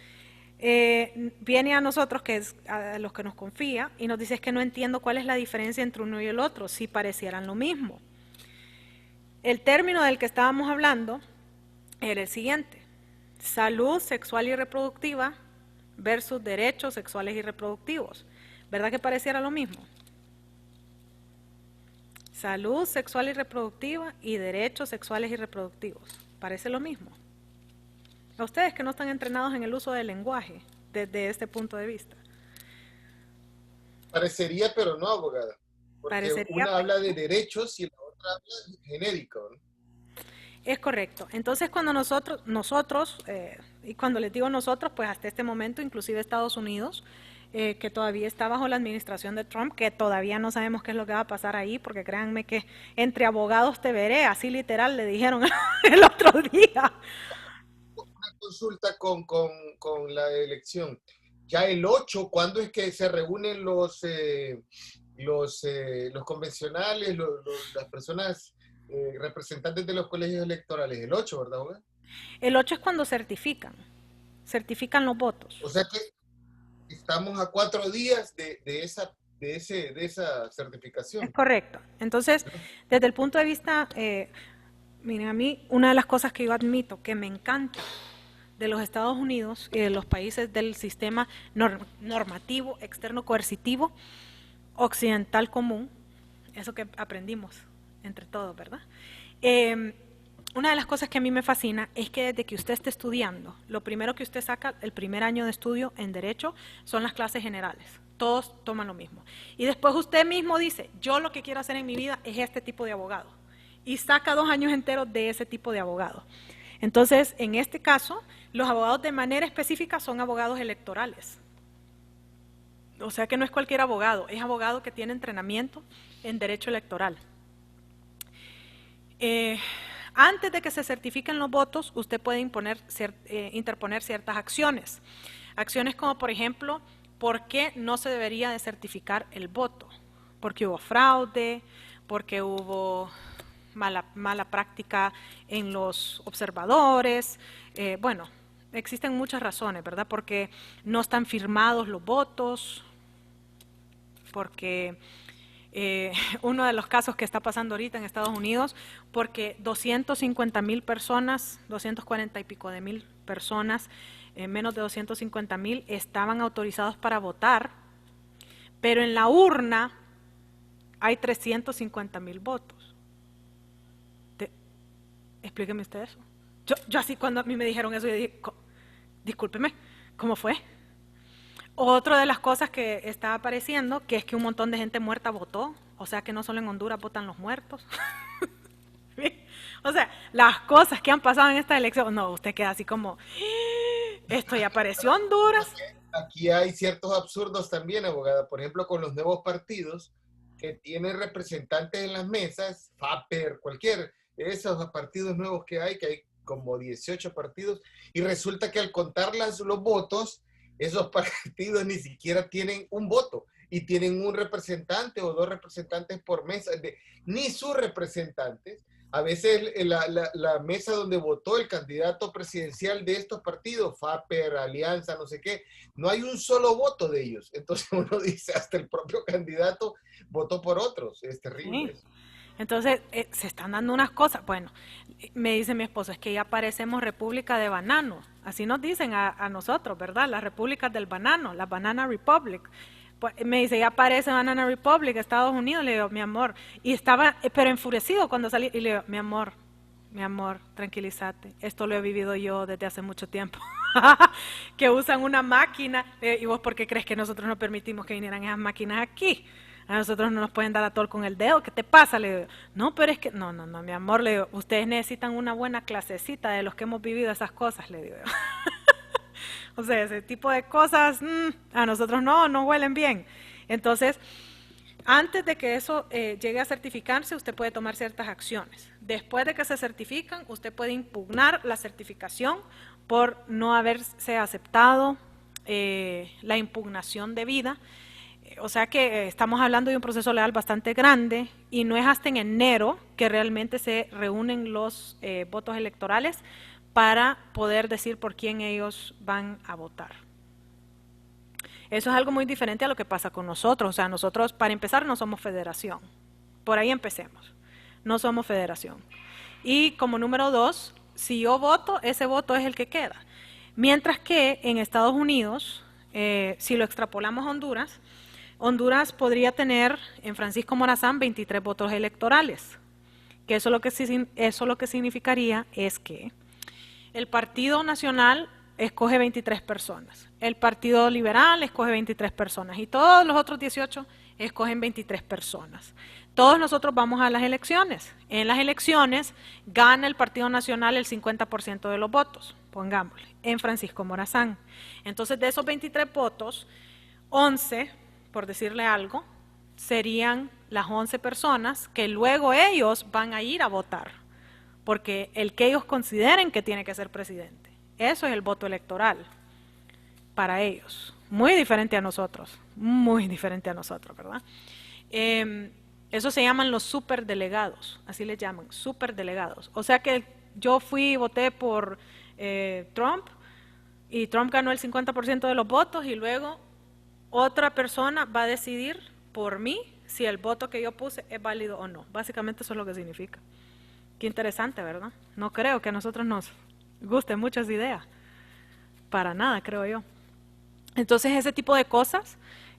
viene a nosotros, que es a los que nos confía, y nos dice es que no entiendo cuál es la diferencia entre uno y el otro, si parecieran lo mismo. El término del que estábamos hablando era el siguiente: salud sexual y reproductiva versus derechos sexuales y reproductivos. ¿Verdad que pareciera lo mismo? Salud sexual y reproductiva y derechos sexuales y reproductivos. ¿Parece lo mismo? A ustedes que no están entrenados en el uso del lenguaje desde este punto de vista. Parecería, pero no, abogada. Porque Parecería, una habla de derechos y la otra habla de genérico, ¿no? Es correcto. Entonces, cuando nosotros, y cuando les digo nosotros, pues hasta este momento, inclusive Estados Unidos, que todavía está bajo la administración de Trump, que todavía no sabemos qué es lo que va a pasar ahí, porque créanme que entre abogados te veré, así literal le dijeron el otro día. Una consulta con la elección. Ya el 8, ¿cuándo es que se reúnen los convencionales, las personas representantes de los colegios electorales? El 8, ¿verdad, abogada? El 8 es cuando certifican los votos. O sea que estamos a 4 días de esa certificación. Es correcto. Entonces, desde el punto de vista, miren, a mí una de las cosas que yo admito que me encanta de los Estados Unidos y de los países del sistema normativo, externo coercitivo, occidental común, eso que aprendimos entre todos, ¿verdad? una de las cosas que a mí me fascina es que desde que usted esté estudiando, lo primero que usted saca el primer año de estudio en Derecho son las clases generales. Todos toman lo mismo. Y después usted mismo dice, yo lo que quiero hacer en mi vida es este tipo de abogado. Y saca 2 años enteros de ese tipo de abogado. Entonces, en este caso, los abogados de manera específica son abogados electorales. O sea que no es cualquier abogado, es abogado que tiene entrenamiento en derecho electoral. Antes de que se certifiquen los votos, usted puede interponer ciertas acciones. Acciones como, por ejemplo, ¿por qué no se debería de certificar el voto? Porque hubo fraude, porque hubo mala práctica en los observadores. Bueno, existen muchas razones, ¿verdad? Porque no están firmados los votos, porque uno de los casos que está pasando ahorita en Estados Unidos, porque 250,000 personas, 240 y pico de mil personas, menos de 250,000 estaban autorizados para votar, pero en la urna hay 350,000 votos. Explíqueme usted eso. Yo así cuando a mí me dijeron eso, yo dije, discúlpeme, ¿cómo fue? Otra de las cosas que está apareciendo, que es que un montón de gente muerta votó, o sea que no solo en Honduras votan los muertos. O sea, las cosas que han pasado en esta elección, no, usted queda así como, esto ya apareció Honduras. Aquí hay ciertos absurdos también, abogada, por ejemplo, con los nuevos partidos que tienen representantes en las mesas, FAPER, cualquier de esos partidos nuevos que hay como 18 partidos, y resulta que al contar los votos, esos partidos ni siquiera tienen un voto y tienen un representante o 2 representantes por mesa, ni sus representantes. A veces la mesa donde votó el candidato presidencial de estos partidos, FAPER, Alianza, no sé qué, no hay un solo voto de ellos. Entonces uno dice, hasta el propio candidato votó por otros. Es terrible. Sí. Entonces, se están dando unas cosas. Bueno, me dice mi esposo, es que ya parecemos República de Banano. Así nos dicen a nosotros, ¿verdad? Las repúblicas del banano, la Banana Republic. Pues, me dice, ya parece Banana Republic, Estados Unidos. Le digo, mi amor. Y estaba, pero enfurecido cuando salí. Y le digo, mi amor, tranquilízate. Esto lo he vivido yo desde hace mucho tiempo. Que usan una máquina. ¿Y vos por qué crees que nosotros no permitimos que vinieran esas máquinas aquí? A nosotros no nos pueden dar a todo con el dedo. ¿Qué te pasa? Le digo, no, pero es que, no, mi amor, le digo, ustedes necesitan una buena clasecita de los que hemos vivido esas cosas, le digo. O sea, ese tipo de cosas, a nosotros no huelen bien. Entonces, antes de que eso llegue a certificarse, usted puede tomar ciertas acciones. Después de que se certifican, usted puede impugnar la certificación por no haberse aceptado la impugnación debida. O sea que estamos hablando de un proceso legal bastante grande y no es hasta en enero que realmente se reúnen los votos electorales para poder decir por quién ellos van a votar. Eso es algo muy diferente a lo que pasa con nosotros. O sea, nosotros, para empezar, no somos federación. Por ahí empecemos. No somos federación. Y como número 2, si yo voto, ese voto es el que queda. Mientras que en Estados Unidos, si lo extrapolamos a Honduras, Honduras podría tener en Francisco Morazán 23 votos electorales, que eso lo que significaría es que el Partido Nacional escoge 23 personas, el Partido Liberal escoge 23 personas y todos los otros 18 escogen 23 personas. Todos nosotros vamos a las elecciones. En las elecciones gana el Partido Nacional el 50% de los votos, pongámosle, en Francisco Morazán. Entonces, de esos 23 votos, 11, por decirle algo, serían las 11 personas que luego ellos van a ir a votar, porque el que ellos consideren que tiene que ser presidente. Eso es el voto electoral para ellos. Muy diferente a nosotros, ¿verdad? Eso se llaman los superdelegados, así les llaman, superdelegados. O sea que yo fui y voté por Trump y Trump ganó el 50% de los votos y luego otra persona va a decidir por mí si el voto que yo puse es válido o no. Básicamente eso es lo que significa. Qué interesante, ¿verdad? No creo que a nosotros nos guste mucho esa idea. Para nada, creo yo. Entonces, ese tipo de cosas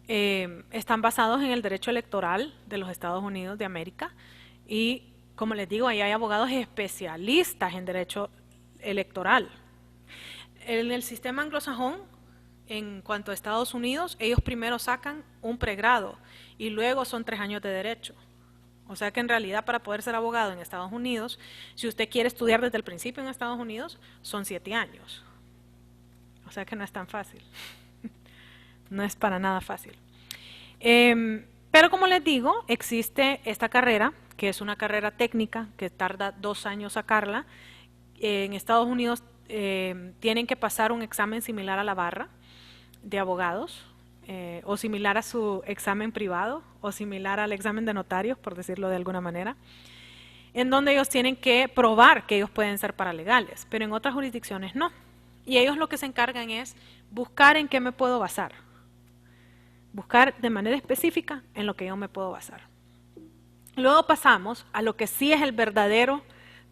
están basados en el derecho electoral de los Estados Unidos de América y Como les digo, ahí hay abogados especialistas en derecho electoral. En el sistema anglosajón, en cuanto a Estados Unidos, ellos primero sacan un pregrado y luego son 3 años de derecho. O sea que en realidad para poder ser abogado en Estados Unidos, si usted quiere estudiar desde el principio en Estados Unidos, son 7 años. O sea que no es tan fácil. No es para nada fácil. Pero como les digo, existe esta carrera, que es una carrera técnica que tarda 2 años sacarla. En Estados Unidos tienen que pasar un examen similar a la barra de abogados, o similar a su examen privado, o similar al examen de notarios, por decirlo de alguna manera, en donde ellos tienen que probar que ellos pueden ser paralegales, pero en otras jurisdicciones no. Y ellos lo que se encargan es buscar en qué me puedo basar, buscar de manera específica en lo que yo me puedo basar. Luego pasamos a lo que sí es el verdadero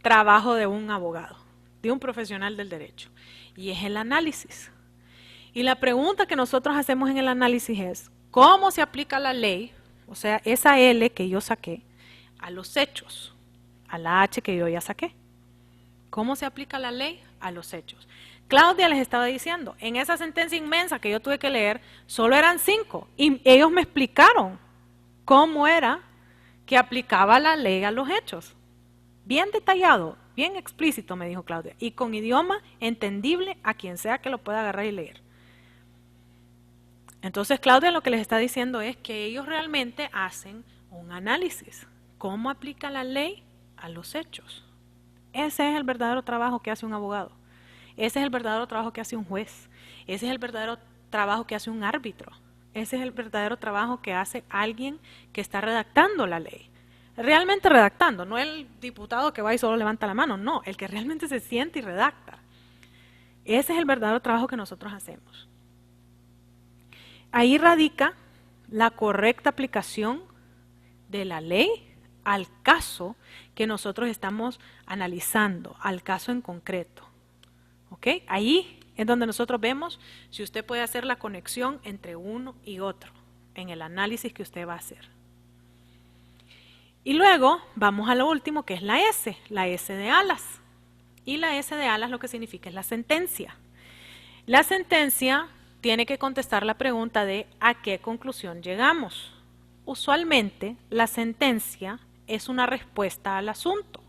trabajo de un abogado, de un profesional del derecho, y es el análisis. Y la pregunta que nosotros hacemos en el análisis es, ¿cómo se aplica la ley, o sea, esa L que yo saqué, a los hechos, a la H que yo ya saqué? ¿Cómo se aplica la ley a los hechos? Claudia les estaba diciendo, en esa sentencia inmensa que yo tuve que leer, solo eran 5, y ellos me explicaron cómo era que aplicaba la ley a los hechos. Bien detallado, bien explícito, me dijo Claudia, y con idioma entendible a quien sea que lo pueda agarrar y leer. Entonces Claudia lo que les está diciendo es que ellos realmente hacen un análisis. ¿Cómo aplica la ley a los hechos? Ese es el verdadero trabajo que hace un abogado. Ese es el verdadero trabajo que hace un juez. Ese es el verdadero trabajo que hace un árbitro. Ese es el verdadero trabajo que hace alguien que está redactando la ley. Realmente redactando, no el diputado que va y solo levanta la mano, no, el que realmente se siente y redacta. Ese es el verdadero trabajo que nosotros hacemos. Ahí radica la correcta aplicación de la ley al caso que nosotros estamos analizando, al caso en concreto. ¿Ok? Ahí es donde nosotros vemos si usted puede hacer la conexión entre uno y otro en el análisis que usted va a hacer. Y luego vamos a lo último, que es la S de alas. Y la S de alas lo que significa es la sentencia. La sentencia tiene que contestar la pregunta de ¿a qué conclusión llegamos? Usualmente la sentencia es una respuesta al asunto.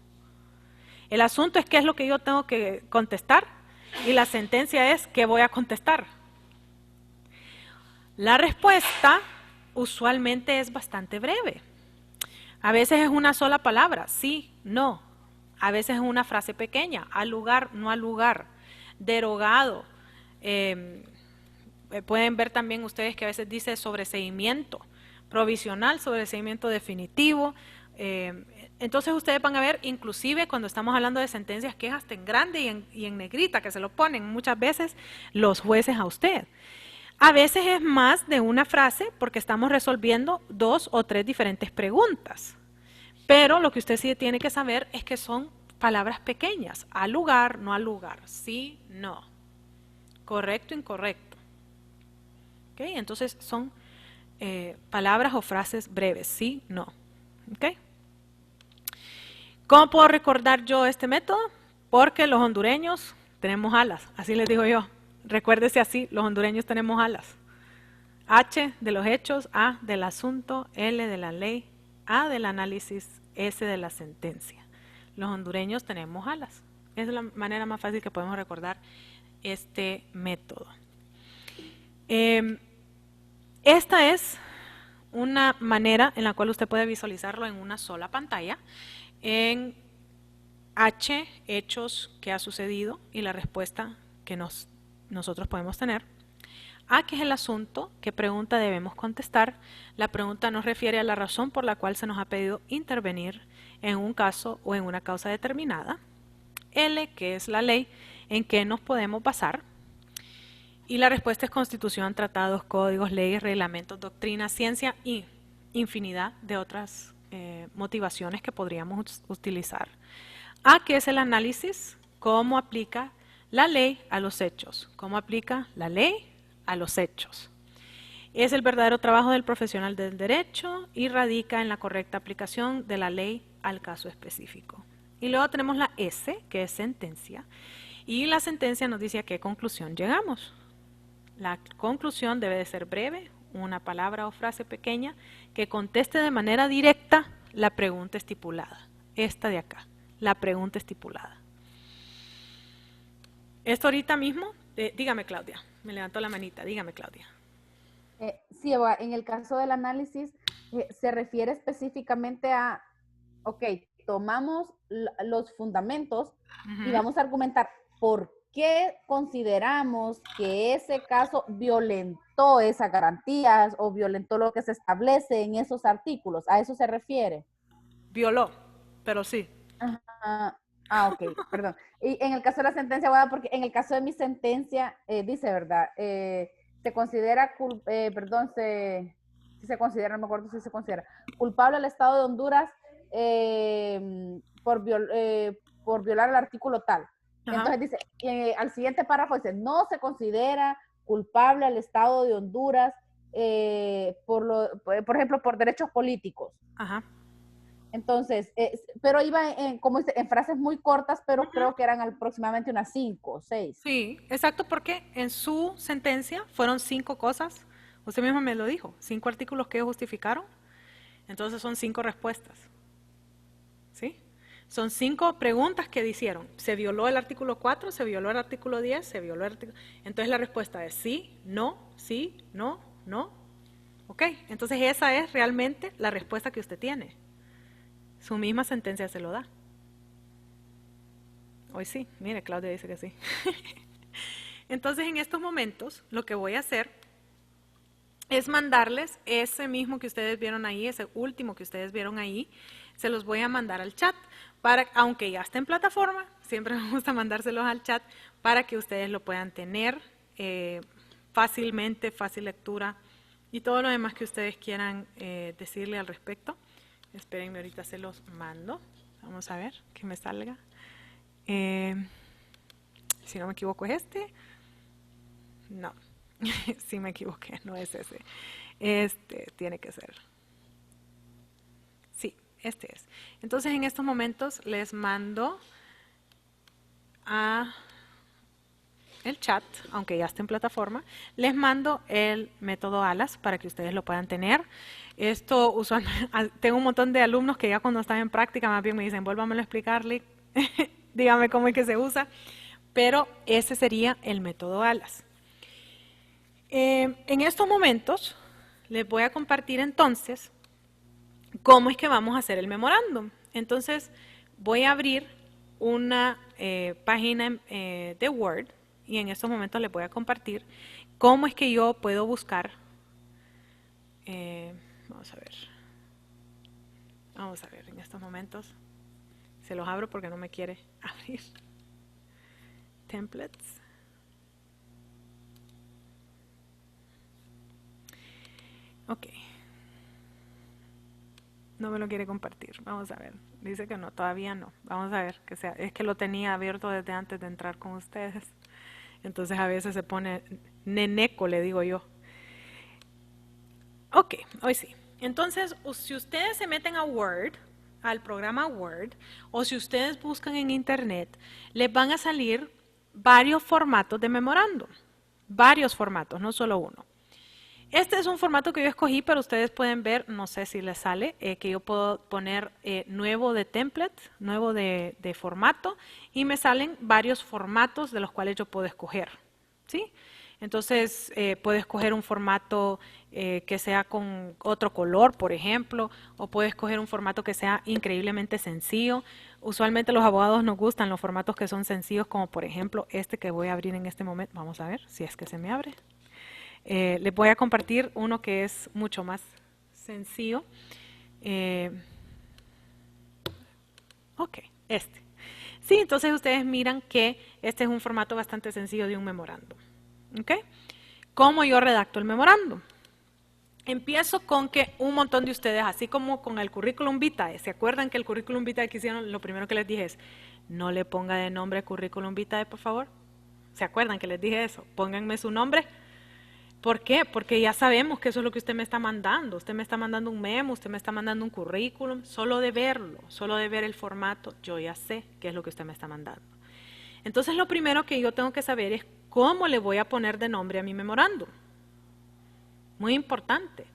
El asunto es qué es lo que yo tengo que contestar y la sentencia es qué voy a contestar. La respuesta usualmente es bastante breve. A veces es una sola palabra, sí, no. A veces es una frase pequeña, al lugar, no al lugar, derogado. Pueden ver también ustedes que a veces dice sobreseimiento provisional, sobreseimiento definitivo. Entonces ustedes van a ver, inclusive cuando estamos hablando de sentencias, que es hasta en grande y en negrita, que se lo ponen muchas veces los jueces a usted. A veces es más de una frase porque estamos resolviendo 2 o 3 diferentes preguntas. Pero lo que usted sí tiene que saber es que son palabras pequeñas, al lugar, no al lugar, sí, no, correcto, incorrecto. ¿Okay? Entonces son palabras o frases breves, sí, no. ¿Okay? ¿Cómo puedo recordar yo este método? Porque los hondureños tenemos alas, así les digo yo. Recuérdese así, los hondureños tenemos alas. H de los hechos, A del asunto, L de la ley, A del análisis, S de la sentencia. Los hondureños tenemos alas. Esa es la manera más fácil que podemos recordar este método. Esta es una manera en la cual usted puede visualizarlo en una sola pantalla. En H, hechos que ha sucedido y la respuesta que nosotros podemos tener. A, que es el asunto, qué pregunta debemos contestar. La pregunta nos refiere a la razón por la cual se nos ha pedido intervenir en un caso o en una causa determinada. L, que es la ley en que nos podemos basar. Y la respuesta es constitución, tratados, códigos, leyes, reglamentos, doctrina, ciencia y infinidad de otras motivaciones que podríamos utilizar. A, que es el análisis, cómo aplica la ley a los hechos. ¿Cómo aplica la ley a los hechos? Es el verdadero trabajo del profesional del derecho y radica en la correcta aplicación de la ley al caso específico. Y luego tenemos la S, que es sentencia. Y la sentencia nos dice a qué conclusión llegamos. La conclusión debe de ser breve, una palabra o frase pequeña, que conteste de manera directa la pregunta estipulada. Esta de acá, la pregunta estipulada. Esto ahorita mismo, dígame Claudia, me levantó la manita, dígame Claudia. Sí, abogada, en el caso del análisis se refiere específicamente a, ok, tomamos los fundamentos y vamos a argumentar por qué consideramos que ese caso violentó esas garantías o violentó lo que se establece en esos artículos. ¿A eso se refiere? Violó, pero sí. Ajá. Ok, perdón. Y en el caso de la sentencia, abogada, porque en el caso de mi sentencia, dice, ¿verdad? Se considera, si se considera, no me acuerdo si se considera, culpable al Estado de Honduras por violar el artículo tal. Ajá. Entonces dice, al siguiente párrafo dice, no se considera culpable al Estado de Honduras por ejemplo, por derechos políticos. Ajá. Entonces, pero iba como dice, en frases muy cortas, pero creo que eran aproximadamente unas 5 o 6. Sí, exacto, porque en su sentencia fueron 5 cosas, usted mismo me lo dijo, 5 artículos que ellos justificaron, entonces son 5 respuestas, ¿sí? Son 5 preguntas que hicieron, se violó el artículo 4, se violó el artículo 10, se violó el artículo... Entonces la respuesta es sí, no, no, ok, entonces esa es realmente la respuesta que usted tiene. Su misma sentencia se lo da. Hoy sí, mire, Claudia dice que sí. Entonces, en estos momentos, lo que voy a hacer es mandarles ese mismo que ustedes vieron ahí, ese último que ustedes vieron ahí, se los voy a mandar al chat, aunque ya esté en plataforma, siempre me gusta mandárselos al chat, para que ustedes lo puedan tener fácilmente, fácil lectura, y todo lo demás que ustedes quieran decirle al respecto. Espérenme, ahorita se los mando. Vamos a ver que me salga. Si no me equivoco, ¿es este? No, sí me equivoqué, no es ese. Este tiene que ser. Sí, este es. Entonces, en estos momentos les mando a el chat, aunque ya esté en plataforma, les mando el método ALAS para que ustedes lo puedan tener. Esto usualmente, tengo un montón de alumnos que ya cuando están en práctica más bien me dicen, vuélvamelo a explicarle, dígame cómo es que se usa, pero ese sería el método ALAS. En estos momentos les voy a compartir entonces cómo es que vamos a hacer el memorándum. Entonces voy a abrir una página de Word y en estos momentos les voy a compartir cómo es que yo puedo buscar. Vamos a ver, en estos momentos se los abro porque no me quiere abrir. Templates. Ok. No me lo quiere compartir. Vamos a ver. Dice que no, todavía no. Vamos a ver. Es que lo tenía abierto desde antes de entrar con ustedes. Entonces a veces se pone neneco, le digo yo. Ok, hoy sí. Entonces, si ustedes se meten a Word, al programa Word, o si ustedes buscan en Internet, les van a salir varios formatos de memorándum. Varios formatos, no solo uno. Este es un formato que yo escogí, pero ustedes pueden ver, no sé si les sale, que yo puedo poner nuevo de template, nuevo de formato, y me salen varios formatos de los cuales yo puedo escoger, ¿sí? Entonces, puedo escoger un formato que sea con otro color, por ejemplo, o puedo escoger un formato que sea increíblemente sencillo. Usualmente los abogados nos gustan los formatos que son sencillos, como por ejemplo este que voy a abrir en este momento. Vamos a ver si es que se me abre. Les voy a compartir uno que es mucho más sencillo. Ok, este. Sí, entonces ustedes miran que este es un formato bastante sencillo de un memorándum. ¿Ok? ¿Cómo yo redacto el memorándum? Empiezo con que un montón de ustedes, así como con el currículum vitae, ¿se acuerdan que el currículum vitae que hicieron, lo primero que les dije es, no le ponga de nombre currículum vitae, por favor? ¿Se acuerdan que les dije eso? Pónganme su nombre ¿Por qué? Porque ya sabemos que eso es lo que usted me está mandando. Usted me está mandando un memo, usted me está mandando un currículum. Solo de verlo, solo de ver el formato, yo ya sé qué es lo que usted me está mandando. Entonces lo primero que yo tengo que saber es cómo le voy a poner de nombre a mi memorándum. Muy importante.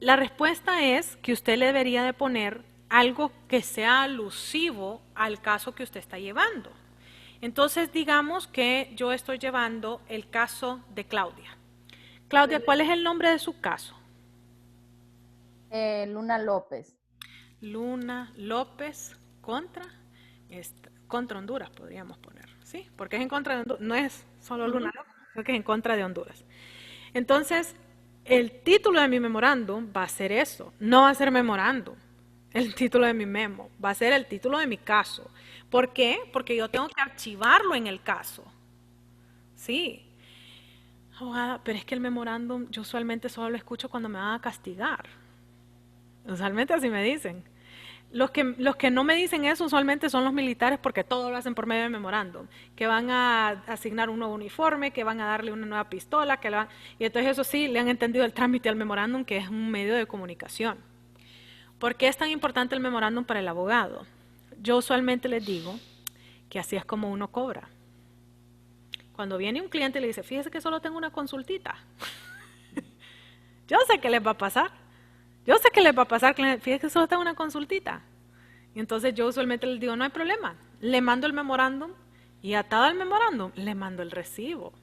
La respuesta es que usted le debería de poner algo que sea alusivo al caso que usted está llevando. Entonces digamos que yo estoy llevando el caso de Claudia. Claudia, ¿cuál es el nombre de su caso? Luna López. Luna López contra Honduras, podríamos poner, ¿sí? Porque es en contra de Honduras, no es solo Luna López, sino que es en contra de Honduras. Entonces, el título de mi memorándum va a ser eso, no va a ser memorándum. El título de mi memo va a ser el título de mi caso. ¿Por qué? Porque yo tengo que archivarlo en el caso, ¿sí? Abogada, pero es que el memorándum yo usualmente solo lo escucho cuando me van a castigar. Usualmente así me dicen. Los que no me dicen eso usualmente son los militares porque todo lo hacen por medio de memorándum. Que van a asignar un nuevo uniforme, que van a darle una nueva pistola, y entonces eso sí, le han entendido el trámite al memorándum, que es un medio de comunicación. ¿Por qué es tan importante el memorándum para el abogado? Yo usualmente les digo que así es como uno cobra. Cuando viene un cliente y le dice, fíjese que solo tengo una consultita. Yo sé que les va a pasar. Yo sé que les va a pasar, fíjese que solo tengo una consultita. Y entonces yo usualmente les digo, no hay problema. Le mando el memorándum y atado al memorándum le mando el recibo.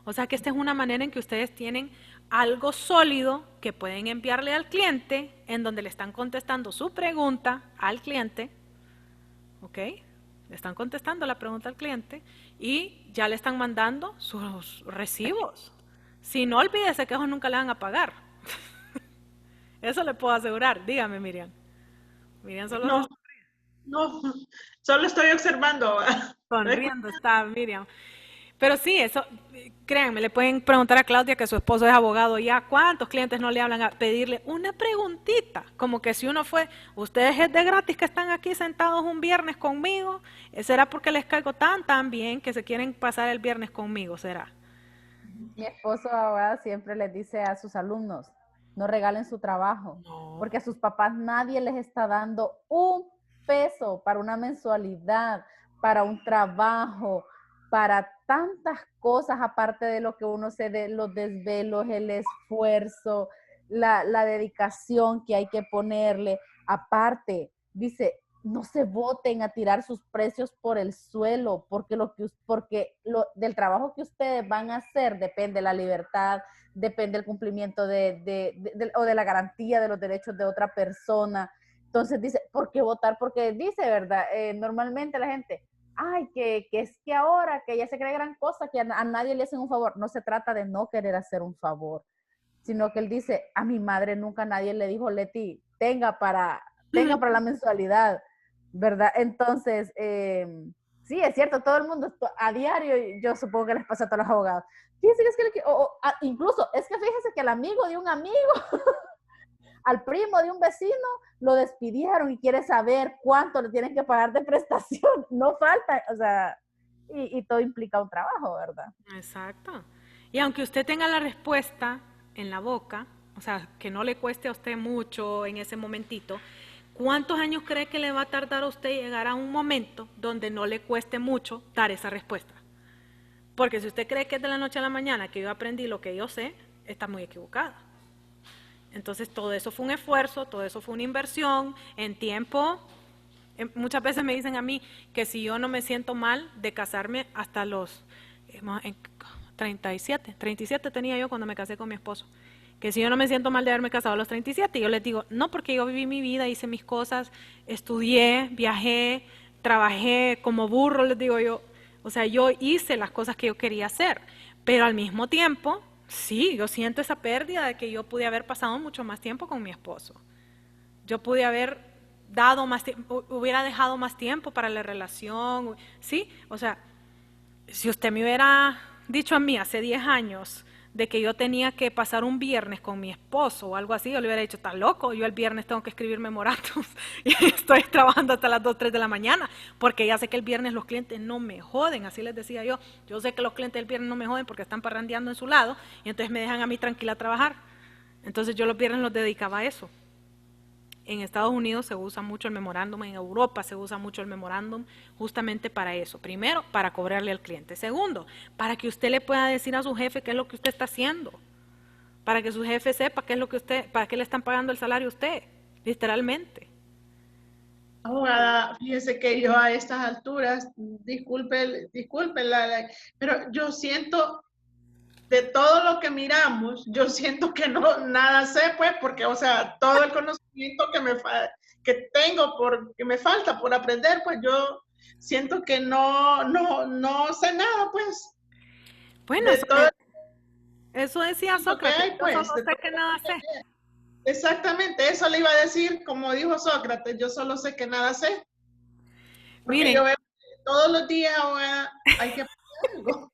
O sea que esta es una manera en que ustedes tienen algo sólido que pueden enviarle al cliente en donde le están contestando su pregunta al cliente. ¿Ok? Le están contestando la pregunta al cliente y ya le están mandando sus recibos. Si no, olvídese que ellos nunca le van a pagar. Eso le puedo asegurar. Dígame, Miriam. Miriam solo No, solo estoy observando. sonriendo está Miriam. Pero sí, eso, créanme, le pueden preguntar a Claudia que su esposo es abogado ya. ¿Cuántos clientes no le hablan a pedirle una preguntita? Como que si uno fue, ustedes es de gratis que están aquí sentados un viernes conmigo, ¿será porque les caigo tan bien que se quieren pasar el viernes conmigo? ¿Será? Mi esposo abogado siempre les dice a sus alumnos, no regalen su trabajo, porque a sus papás nadie les está dando un peso para una mensualidad, para un trabajo, para tantas cosas, aparte de lo que uno se de los desvelos, el esfuerzo, la dedicación que hay que ponerle. Aparte, dice, no se boten a tirar sus precios por el suelo, porque del trabajo que ustedes van a hacer depende la libertad, depende el cumplimiento o de la garantía de los derechos de otra persona. Entonces dice, ¿por qué votar? Porque dice, ¿verdad? Normalmente la gente, ay, que es que ahora, que ya se cree gran cosa, que a nadie le hacen un favor. No se trata de no querer hacer un favor, sino que él dice, a mi madre nunca nadie le dijo, Leti, tenga para la mensualidad, ¿verdad? Entonces, sí, es cierto, todo el mundo a diario, yo supongo que les pasa a todos los abogados. Fíjense que incluso, es que fíjese que el amigo de un amigo, al primo de un vecino, lo despidieron y quiere saber cuánto le tienen que pagar de prestación. No falta, o sea, y todo implica un trabajo, ¿verdad? Exacto. Y aunque usted tenga la respuesta en la boca, o sea, que no le cueste a usted mucho en ese momentito, ¿cuántos años cree que le va a tardar a usted llegar a un momento donde no le cueste mucho dar esa respuesta? Porque si usted cree que es de la noche a la mañana que yo aprendí lo que yo sé, está muy equivocada. Entonces todo eso fue un esfuerzo, todo eso fue una inversión en tiempo. Muchas veces me dicen a mí que si yo no me siento mal de casarme hasta los 37 tenía yo cuando me casé con mi esposo, que si yo no me siento mal de haberme casado a los 37, yo les digo, no, porque yo viví mi vida, hice mis cosas, estudié, viajé, trabajé como burro, les digo yo, o sea, yo hice las cosas que yo quería hacer, pero al mismo tiempo, sí, yo siento esa pérdida de que yo pude haber pasado mucho más tiempo con mi esposo. Yo pude haber dado más tiempo, hubiera dejado más tiempo para la relación, ¿sí? O sea, si usted me hubiera dicho a mí hace 10 años de que yo tenía que pasar un viernes con mi esposo o algo así, yo le hubiera dicho, está loco, yo el viernes tengo que escribir memorándums y estoy trabajando hasta las 2, 3 de la mañana, porque ya sé que el viernes los clientes no me joden, así les decía yo sé que los clientes el viernes no me joden porque están parrandeando en su lado y entonces me dejan a mí tranquila a trabajar. Entonces yo los viernes los dedicaba a eso. En Estados Unidos se usa mucho el memorándum, en Europa se usa mucho el memorándum justamente para eso. Primero, para cobrarle al cliente. Segundo, para que usted le pueda decir a su jefe qué es lo que usted está haciendo. Para que su jefe sepa qué es lo que usted, para qué le están pagando el salario a usted, literalmente. Abogada, fíjese que yo a estas alturas, disculpe, pero yo siento, de todo lo que miramos, yo siento que no, nada sé, pues, porque, o sea, todo el conocimiento que tengo, que me falta por aprender, pues yo siento que no sé nada, pues. Bueno, de todo eso decía Sócrates, hay, pues, yo solo sé que nada sé. Exactamente, eso le iba a decir, como dijo Sócrates, yo solo sé que nada sé. Porque Miren, yo veo que todos los días hay que aprender algo.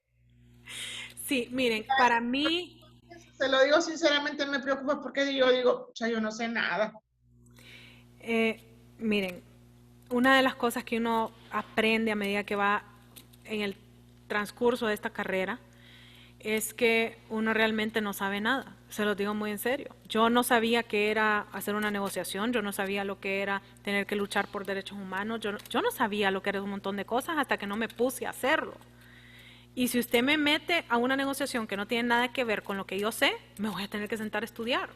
Sí, miren, para mí... Se lo digo sinceramente, me preocupa porque yo digo, o sea, yo no sé nada. Miren, una de las cosas que uno aprende a medida que va en el transcurso de esta carrera es que uno realmente no sabe nada, se lo digo muy en serio. Yo no sabía qué era hacer una negociación, yo no sabía lo que era tener que luchar por derechos humanos, yo no sabía lo que era un montón de cosas hasta que no me puse a hacerlo. Y si usted me mete a una negociación que no tiene nada que ver con lo que yo sé, me voy a tener que sentar a estudiar.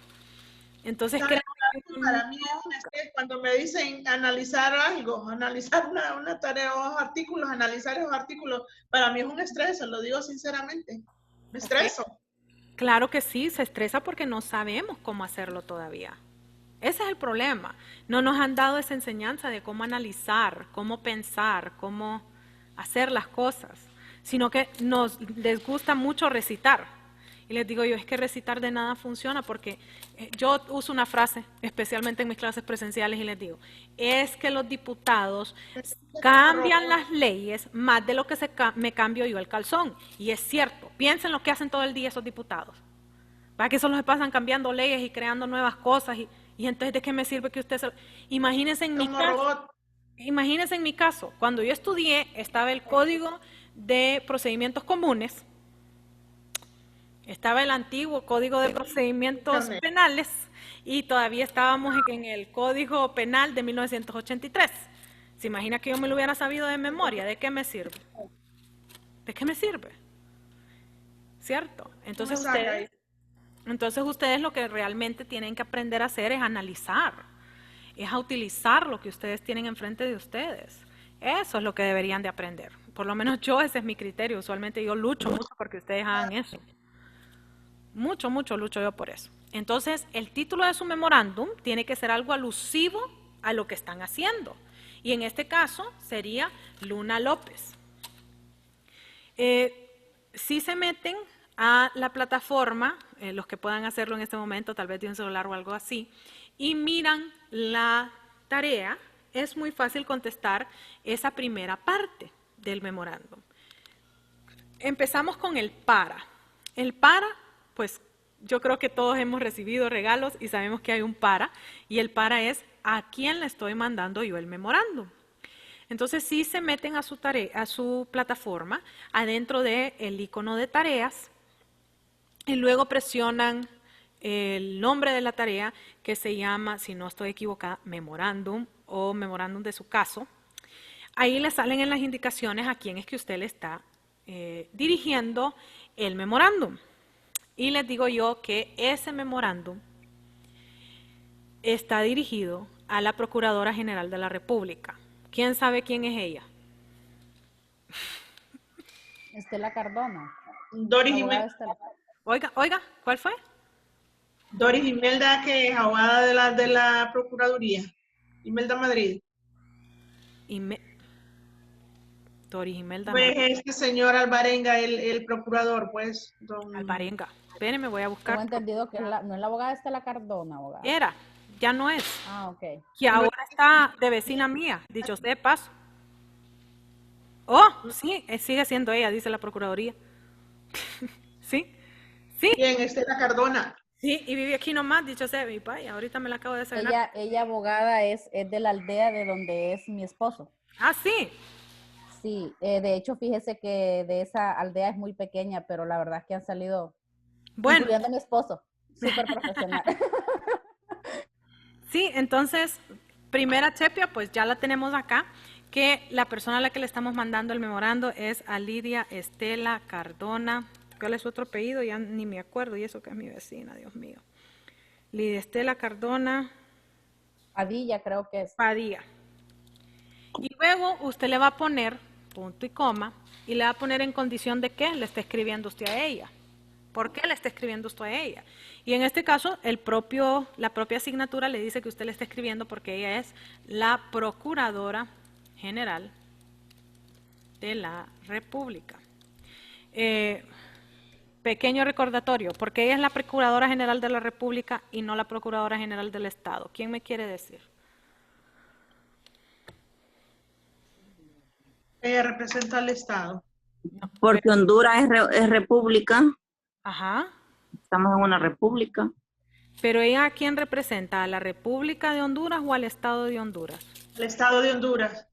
Entonces, para mí es cuando me dicen analizar algo, analizar una tarea o artículos, analizar esos artículos, para mí es un estrés, se lo digo sinceramente. Me estreso. Claro que sí, se estresa porque no sabemos cómo hacerlo todavía. Ese es el problema. No nos han dado esa enseñanza de cómo analizar, cómo pensar, cómo hacer las cosas, sino que les gusta mucho recitar. Y les digo yo, es que recitar de nada funciona porque yo uso una frase, especialmente en mis clases presenciales, y les digo, es que los diputados cambian las leyes más de lo que me cambio yo el calzón. Y es cierto, piensen lo que hacen todo el día esos diputados. ¿Para qué solo se pasan cambiando leyes y creando nuevas cosas? Y entonces, ¿de qué me sirve que usted se... Imagínense en mi caso, cuando yo estudié, estaba el Código de Procedimientos Comunes, estaba el antiguo Código de Procedimientos Penales y todavía estábamos en el Código Penal de 1983. ¿Se imagina que yo me lo hubiera sabido de memoria? ¿De qué me sirve? ¿De qué me sirve? ¿Cierto? Entonces ustedes lo que realmente tienen que aprender a hacer es analizar, es a utilizar lo que ustedes tienen enfrente de ustedes. Eso es lo que deberían de aprender. Por lo menos ese es mi criterio. Usualmente yo lucho mucho porque ustedes hagan eso. Mucho lucho yo por eso. Entonces, el título de su memorándum tiene que ser algo alusivo a lo que están haciendo. Y en este caso sería Luna López. Si se meten a la plataforma, los que puedan hacerlo en este momento, tal vez de un celular o algo así, y miran la tarea, es muy fácil contestar esa primera parte del memorándum. Empezamos con el para. El para, pues yo creo que todos hemos recibido regalos y sabemos que hay un para, y el para es a quién le estoy mandando yo el memorándum. Entonces, si se meten a su plataforma, adentro del icono de tareas, y luego presionan el nombre de la tarea, que se llama, si no estoy equivocada, memorándum o memorándum de su caso. Ahí le salen en las indicaciones a quién es que usted le está dirigiendo el memorándum. Y les digo yo que ese memorándum está dirigido a la Procuradora General de la República. ¿Quién sabe quién es ella? Estela Cardona. Doris Imelda. Oiga, ¿cuál fue? Doris Imelda, que es abogada de la Procuraduría. Imelda Madrid. Doris Imelda Pues Madrid. este señor Alvarenga, el procurador, pues. Alvarenga. Espérenme, voy a buscar. Tengo entendido que no es la abogada Estela Cardona, abogada. Era, ya no es. Ah, ok. Y ahora está de vecina mía, dicho sea de paso. Oh, sí, sigue siendo ella, dice la Procuraduría. Sí, Sí. Bien, Estela Cardona. Sí, y vive aquí nomás, dicho sea mi país. Ahorita me la acabo de desayunar. Ella abogada es de la aldea de donde es mi esposo. Ah, sí. Sí, de hecho, fíjese que de esa aldea es muy pequeña, pero la verdad es que han salido, Bueno. incluyendo a mi esposo, súper profesional. Sí, entonces, primera chepia, pues ya la tenemos acá, que la persona a la que le estamos mandando el memorando es a Lidia Estela Cardona. ¿Cuál es su otro apellido? Ya ni me acuerdo, y eso que es mi vecina, Dios mío. Lidia Estela Cardona. Padilla, creo que es. Padilla. Y luego usted le va a poner punto y coma, y le va a poner en condición de que le está escribiendo usted a ella. ¿Por qué le está escribiendo usted a ella? Y en este caso, la propia asignatura le dice que usted le está escribiendo porque ella es la Procuradora General de la República. Pequeño recordatorio, porque ella es la Procuradora General de la República y no la Procuradora General del Estado. ¿Quién me quiere decir? Ella representa al Estado. Porque Honduras es república. Ajá. Estamos en una república. Pero ella, ¿a quién representa? ¿A la República de Honduras o al Estado de Honduras? El Estado de Honduras.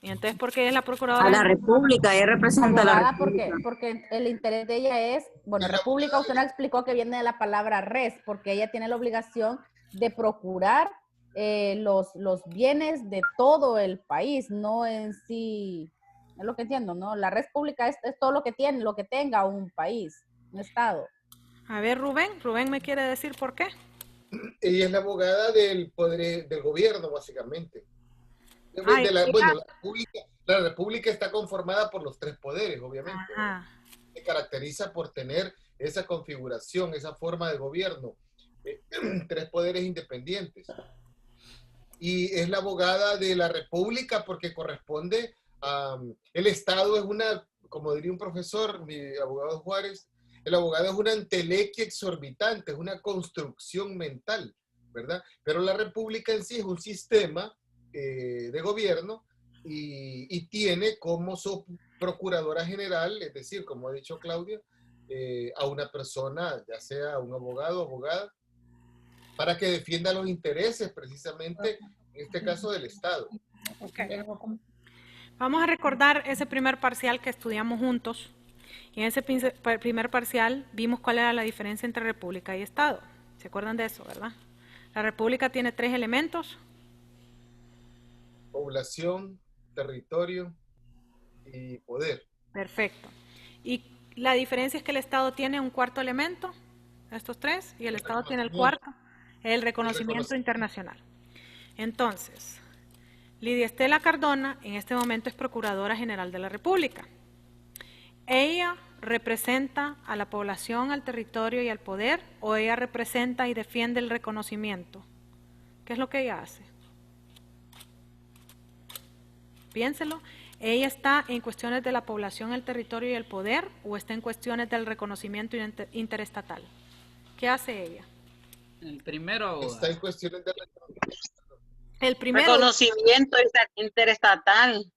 Y entonces, ¿por qué es la Procuradora? A la República, ella representa a la Abogada, República. porque el interés de ella es, bueno, República, usted nos explicó que viene de la palabra res, porque ella tiene la obligación de procurar los bienes de todo el país, no en sí, es lo que entiendo, ¿no? La res pública es todo lo que tiene, lo que tenga un país, un estado. A ver, Rubén me quiere decir por qué. Ella es la abogada del poder del gobierno, básicamente. Ay, Bueno, la república está conformada por los tres poderes, obviamente. Ajá. Se caracteriza por tener esa configuración, esa forma de gobierno, tres poderes independientes. Y es la abogada de la república porque corresponde a... El Estado es una, como diría un profesor, mi abogado Juárez, el abogado es una entelequia exorbitante, es una construcción mental, ¿verdad? Pero la república en sí es un sistema de gobierno y tiene como su procuradora general, es decir, como ha dicho Claudia, a una persona, ya sea un abogado o abogada, para que defienda los intereses precisamente, en este caso, del Estado. Okay. Vamos a recordar ese primer parcial que estudiamos juntos. Y en ese primer parcial vimos cuál era la diferencia entre república y Estado. ¿Se acuerdan de eso, verdad? La república tiene 3 elementos. Población, territorio y poder. Perfecto. Y la diferencia es que el Estado tiene un cuarto elemento, estos 3, y el Estado tiene el cuarto, el reconocimiento internacional. Entonces, Lidia Estela Cardona en este momento es Procuradora General de la República. ¿Ella representa a la población, al territorio y al poder, o ella representa y defiende el reconocimiento? ¿Qué es lo que ella hace? Piénselo. ¿Ella está en cuestiones de la población, el territorio y el poder, o está en cuestiones del reconocimiento interestatal? ¿Qué hace ella? El primero. Está en cuestiones de El primero. Reconocimiento interestatal.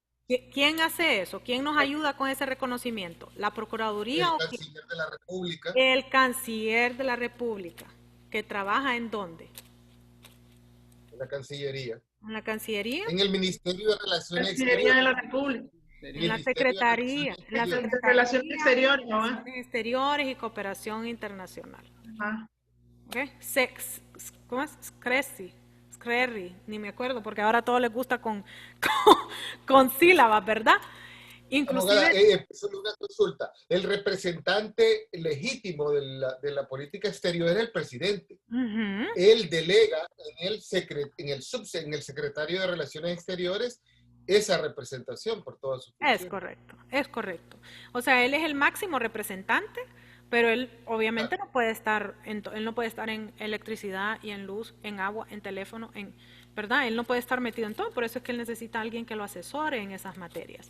¿Quién hace eso? ¿Quién nos ayuda con ese reconocimiento? ¿La Procuraduría o quién? El canciller de la República. El canciller de la República, que trabaja ¿en dónde? En la Cancillería. ¿En la Cancillería? En el Ministerio de Relaciones Cancillería de la Exteriores. República. En la Secretaría. En la De Relaciones Exteriores, ¿no? Relaciones Exteriores y Cooperación Internacional. Ajá. ¿Okay? ¿Cómo es? Screri, ni me acuerdo, porque ahora todo les gusta con sílabas, ¿verdad? Inclusive, solo una consulta. El representante legítimo de la política exterior es el presidente. Él delega en el secretario de Relaciones Exteriores esa representación por toda su función. Es correcto. O sea, él es el máximo representante, pero él obviamente no puede estar en electricidad y en luz, en agua, en teléfono, ¿verdad? Él no puede estar metido en todo, por eso es que él necesita a alguien que lo asesore en esas materias.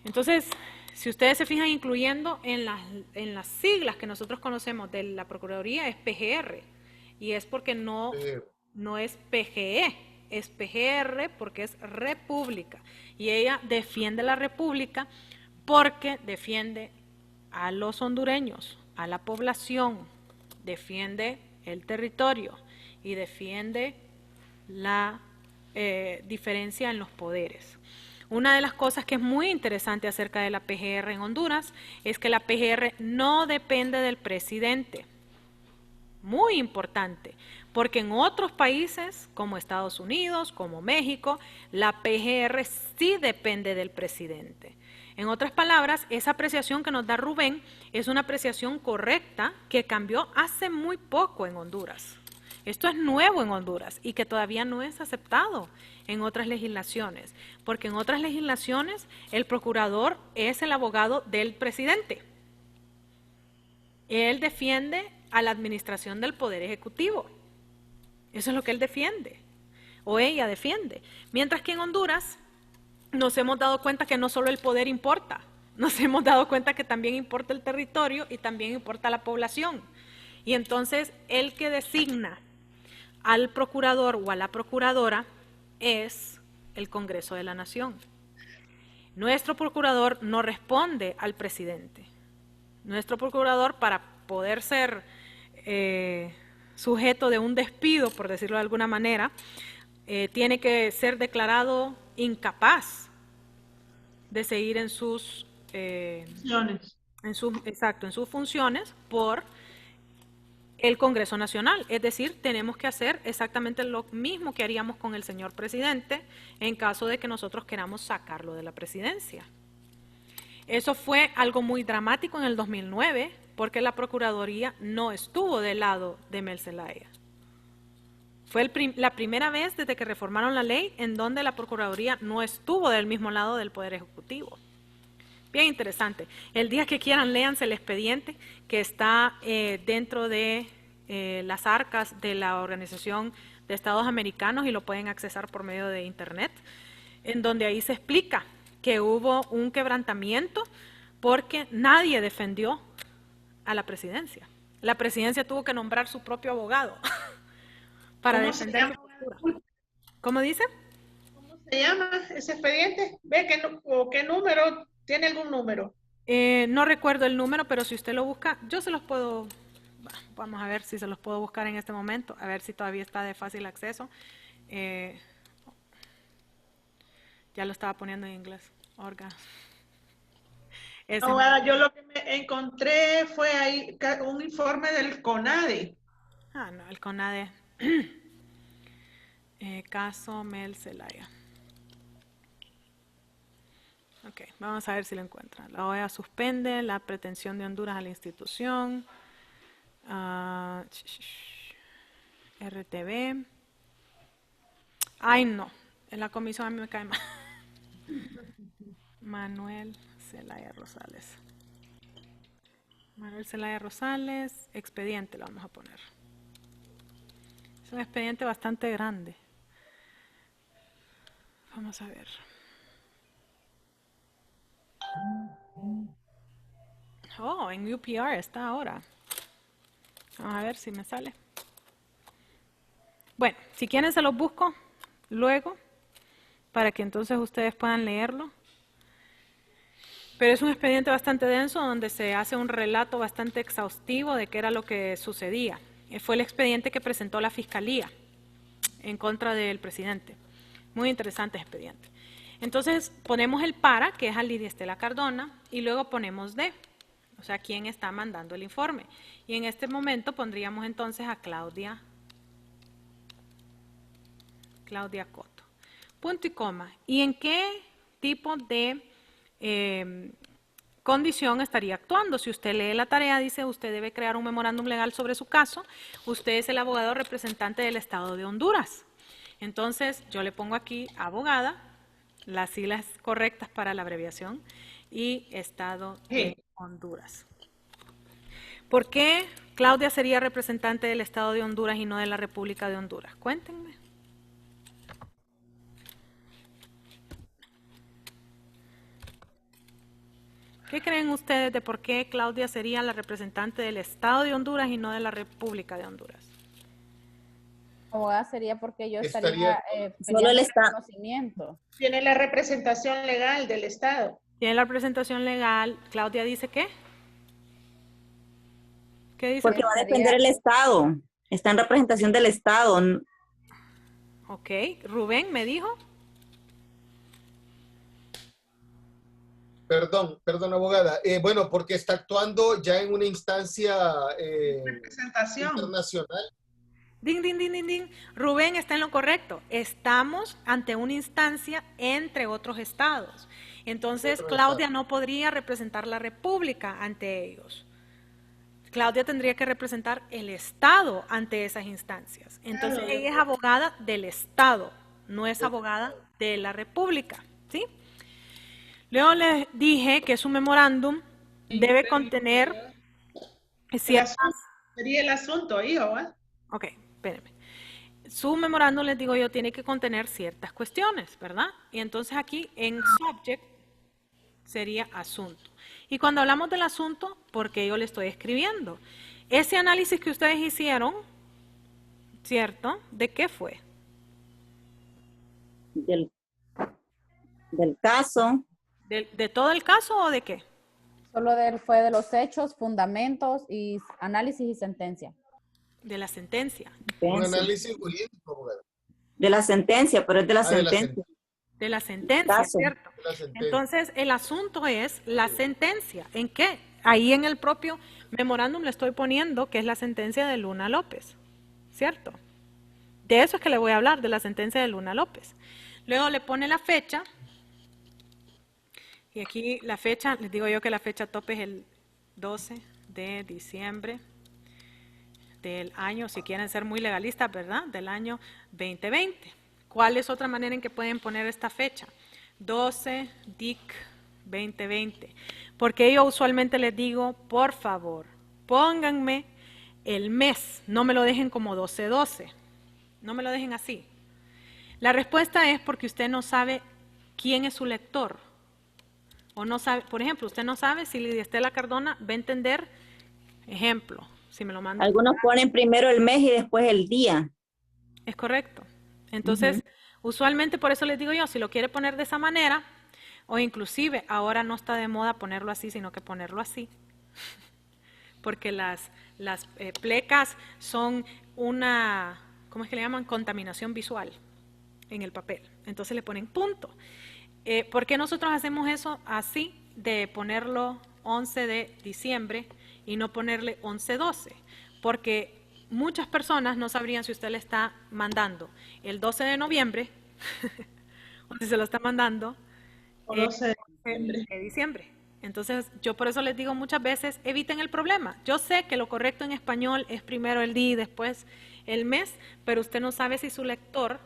Entonces, si ustedes se fijan, incluyendo en las siglas que nosotros conocemos de la Procuraduría, es PGR, y es porque no es PGE, es PGR porque es República, y ella defiende la República porque defiende a los hondureños, a la población, defiende el territorio y defiende la diferencia en los poderes. Una de las cosas que es muy interesante acerca de la PGR en Honduras es que la PGR no depende del presidente. Muy importante, porque en otros países como Estados Unidos, como México, la PGR sí depende del presidente. En otras palabras, esa apreciación que nos da Rubén es una apreciación correcta que cambió hace muy poco en Honduras. Esto es nuevo en Honduras y que todavía no es aceptado en otras legislaciones, porque en otras legislaciones el procurador es el abogado del presidente. Él defiende a la administración del Poder Ejecutivo. Eso es lo que él defiende, o ella defiende. Mientras que en Honduras nos hemos dado cuenta que no solo el poder importa, nos hemos dado cuenta que también importa el territorio y también importa la población. Y entonces el que designa al procurador o a la procuradora es el Congreso de la Nación. Nuestro procurador no responde al presidente. Nuestro procurador, para poder ser sujeto de un despido, por decirlo de alguna manera, tiene que ser declarado incapaz de seguir en sus Funciones. en sus funciones por el Congreso Nacional. Es decir, tenemos que hacer exactamente lo mismo que haríamos con el señor presidente en caso de que nosotros queramos sacarlo de la presidencia. Eso fue algo muy dramático en el 2009, porque la Procuraduría no estuvo del lado de Mel Zelaya. Fue la primera vez desde que reformaron la ley en donde la Procuraduría no estuvo del mismo lado del Poder Ejecutivo. Bien interesante. El día que quieran, léanse el expediente que está dentro de las arcas de la Organización de Estados Americanos y lo pueden accesar por medio de Internet, en donde ahí se explica que hubo un quebrantamiento porque nadie defendió a la presidencia. La presidencia tuvo que nombrar su propio abogado para defender su postura. ¿Cómo dice? ¿Cómo se llama ese expediente? ¿Ve qué número? ¿Tiene algún número? No recuerdo el número, pero si usted lo busca, yo se los puedo, vamos a ver si se los puedo buscar en este momento, a ver si todavía está de fácil acceso. Ya lo estaba poniendo en inglés. Orga. Yo lo que me encontré fue ahí un informe del CONADE. Ah, no, el CONADE. Caso Mel Zelaya. Ok, vamos a ver si lo encuentran. La OEA suspende la pretensión de Honduras a la institución. RTV. Ay, no. En la comisión a mí me cae mal. Manuel Zelaya Rosales. Manuel Zelaya Rosales, expediente lo vamos a poner. Es un expediente bastante grande. Vamos a ver. Oh, en UPR está ahora. Vamos a ver si me sale. Bueno, si quieren se los busco luego para que entonces ustedes puedan leerlo. Pero es un expediente bastante denso donde se hace un relato bastante exhaustivo de qué era lo que sucedía. Fue el expediente que presentó la Fiscalía en contra del presidente. Muy interesante expediente. Entonces ponemos el para, que es a Lidia Estela Cardona, y luego ponemos de, o sea, quién está mandando el informe. Y en este momento pondríamos entonces a Claudia Coto. Punto y coma. ¿Y en qué tipo de condición estaría actuando? Si usted lee la tarea, dice usted debe crear un memorándum legal sobre su caso. Usted es el abogado representante del Estado de Honduras. Entonces yo le pongo aquí abogada, las siglas correctas para la abreviación, y Estado de Honduras. ¿Por qué Claudia sería representante del Estado de Honduras y no de la República de Honduras? Cuéntenme. ¿Qué creen ustedes de por qué Claudia sería la representante del Estado de Honduras y no de la República de Honduras? Abogada sería porque yo estaría solo el Estado. Conocimiento. Tiene la representación legal del Estado. Tiene la representación legal. Claudia dice ¿qué? ¿Qué dice? Porque va a depender el Estado. Está en representación del Estado. Ok, Rubén me dijo. Perdón, abogada. Bueno, porque está actuando ya en una instancia Representación. internacional. Ding, ding, ding, ding, ding. Rubén está en lo correcto. Estamos ante una instancia entre otros estados. Entonces, Claudia no podría representar la República ante ellos. Claudia tendría que representar el Estado ante esas instancias. Entonces, Claro. ella es abogada del Estado, no es abogada de la República, ¿sí? Luego les dije que su memorándum debe contener ciertas... Sería el asunto, hijo, ¿eh? Ok, espérenme. Su memorándum, les digo yo, tiene que contener ciertas cuestiones, ¿verdad? Y entonces aquí en subject sería asunto. Y cuando hablamos del asunto, porque yo le estoy escribiendo, ese análisis que ustedes hicieron, ¿cierto? ¿De qué fue? Del caso. ¿De todo el caso o de qué? Solo fue de los hechos, fundamentos y análisis y sentencia. De la sentencia. Un análisis jurídico, abogada. De la sentencia, pero es de la Ah, de la sentencia. De la sentencia, Caso. ¿cierto? De la sentencia. Entonces, el asunto es la sentencia. ¿En qué? Ahí en el propio memorándum le estoy poniendo que es la sentencia de Luna López, ¿cierto? De eso es que le voy a hablar, de la sentencia de Luna López. Luego le pone la fecha, y aquí la fecha, les digo yo que la fecha tope es el 12 de diciembre del año, si quieren ser muy legalistas, ¿verdad? Del año 2020. ¿Cuál es otra manera en que pueden poner esta fecha? 12 DIC 2020. Porque yo usualmente les digo, por favor, pónganme el mes, no me lo dejen como 12-12, no me lo dejen así. La respuesta es porque usted no sabe quién es su lector. O no sabe, por ejemplo, usted no sabe si Lidia Estela Cardona va a entender, ejemplo, si me lo manda. Algunos ponen primero el mes y después el día. Es correcto. Entonces, usualmente por eso les digo yo, si lo quiere poner de esa manera, o inclusive ahora no está de moda ponerlo así, sino que ponerlo así, porque las plecas son una, ¿cómo es que le llaman? Contaminación visual en el papel. Entonces le ponen punto. ¿Por qué nosotros hacemos eso así, de ponerlo 11 de diciembre y no ponerle 11-12? Porque muchas personas no sabrían si usted le está mandando el 12 de noviembre o si se lo está mandando O 12 de diciembre. Entonces, yo por eso les digo muchas veces, eviten el problema. Yo sé que lo correcto en español es primero el día y después el mes, pero usted no sabe si su lector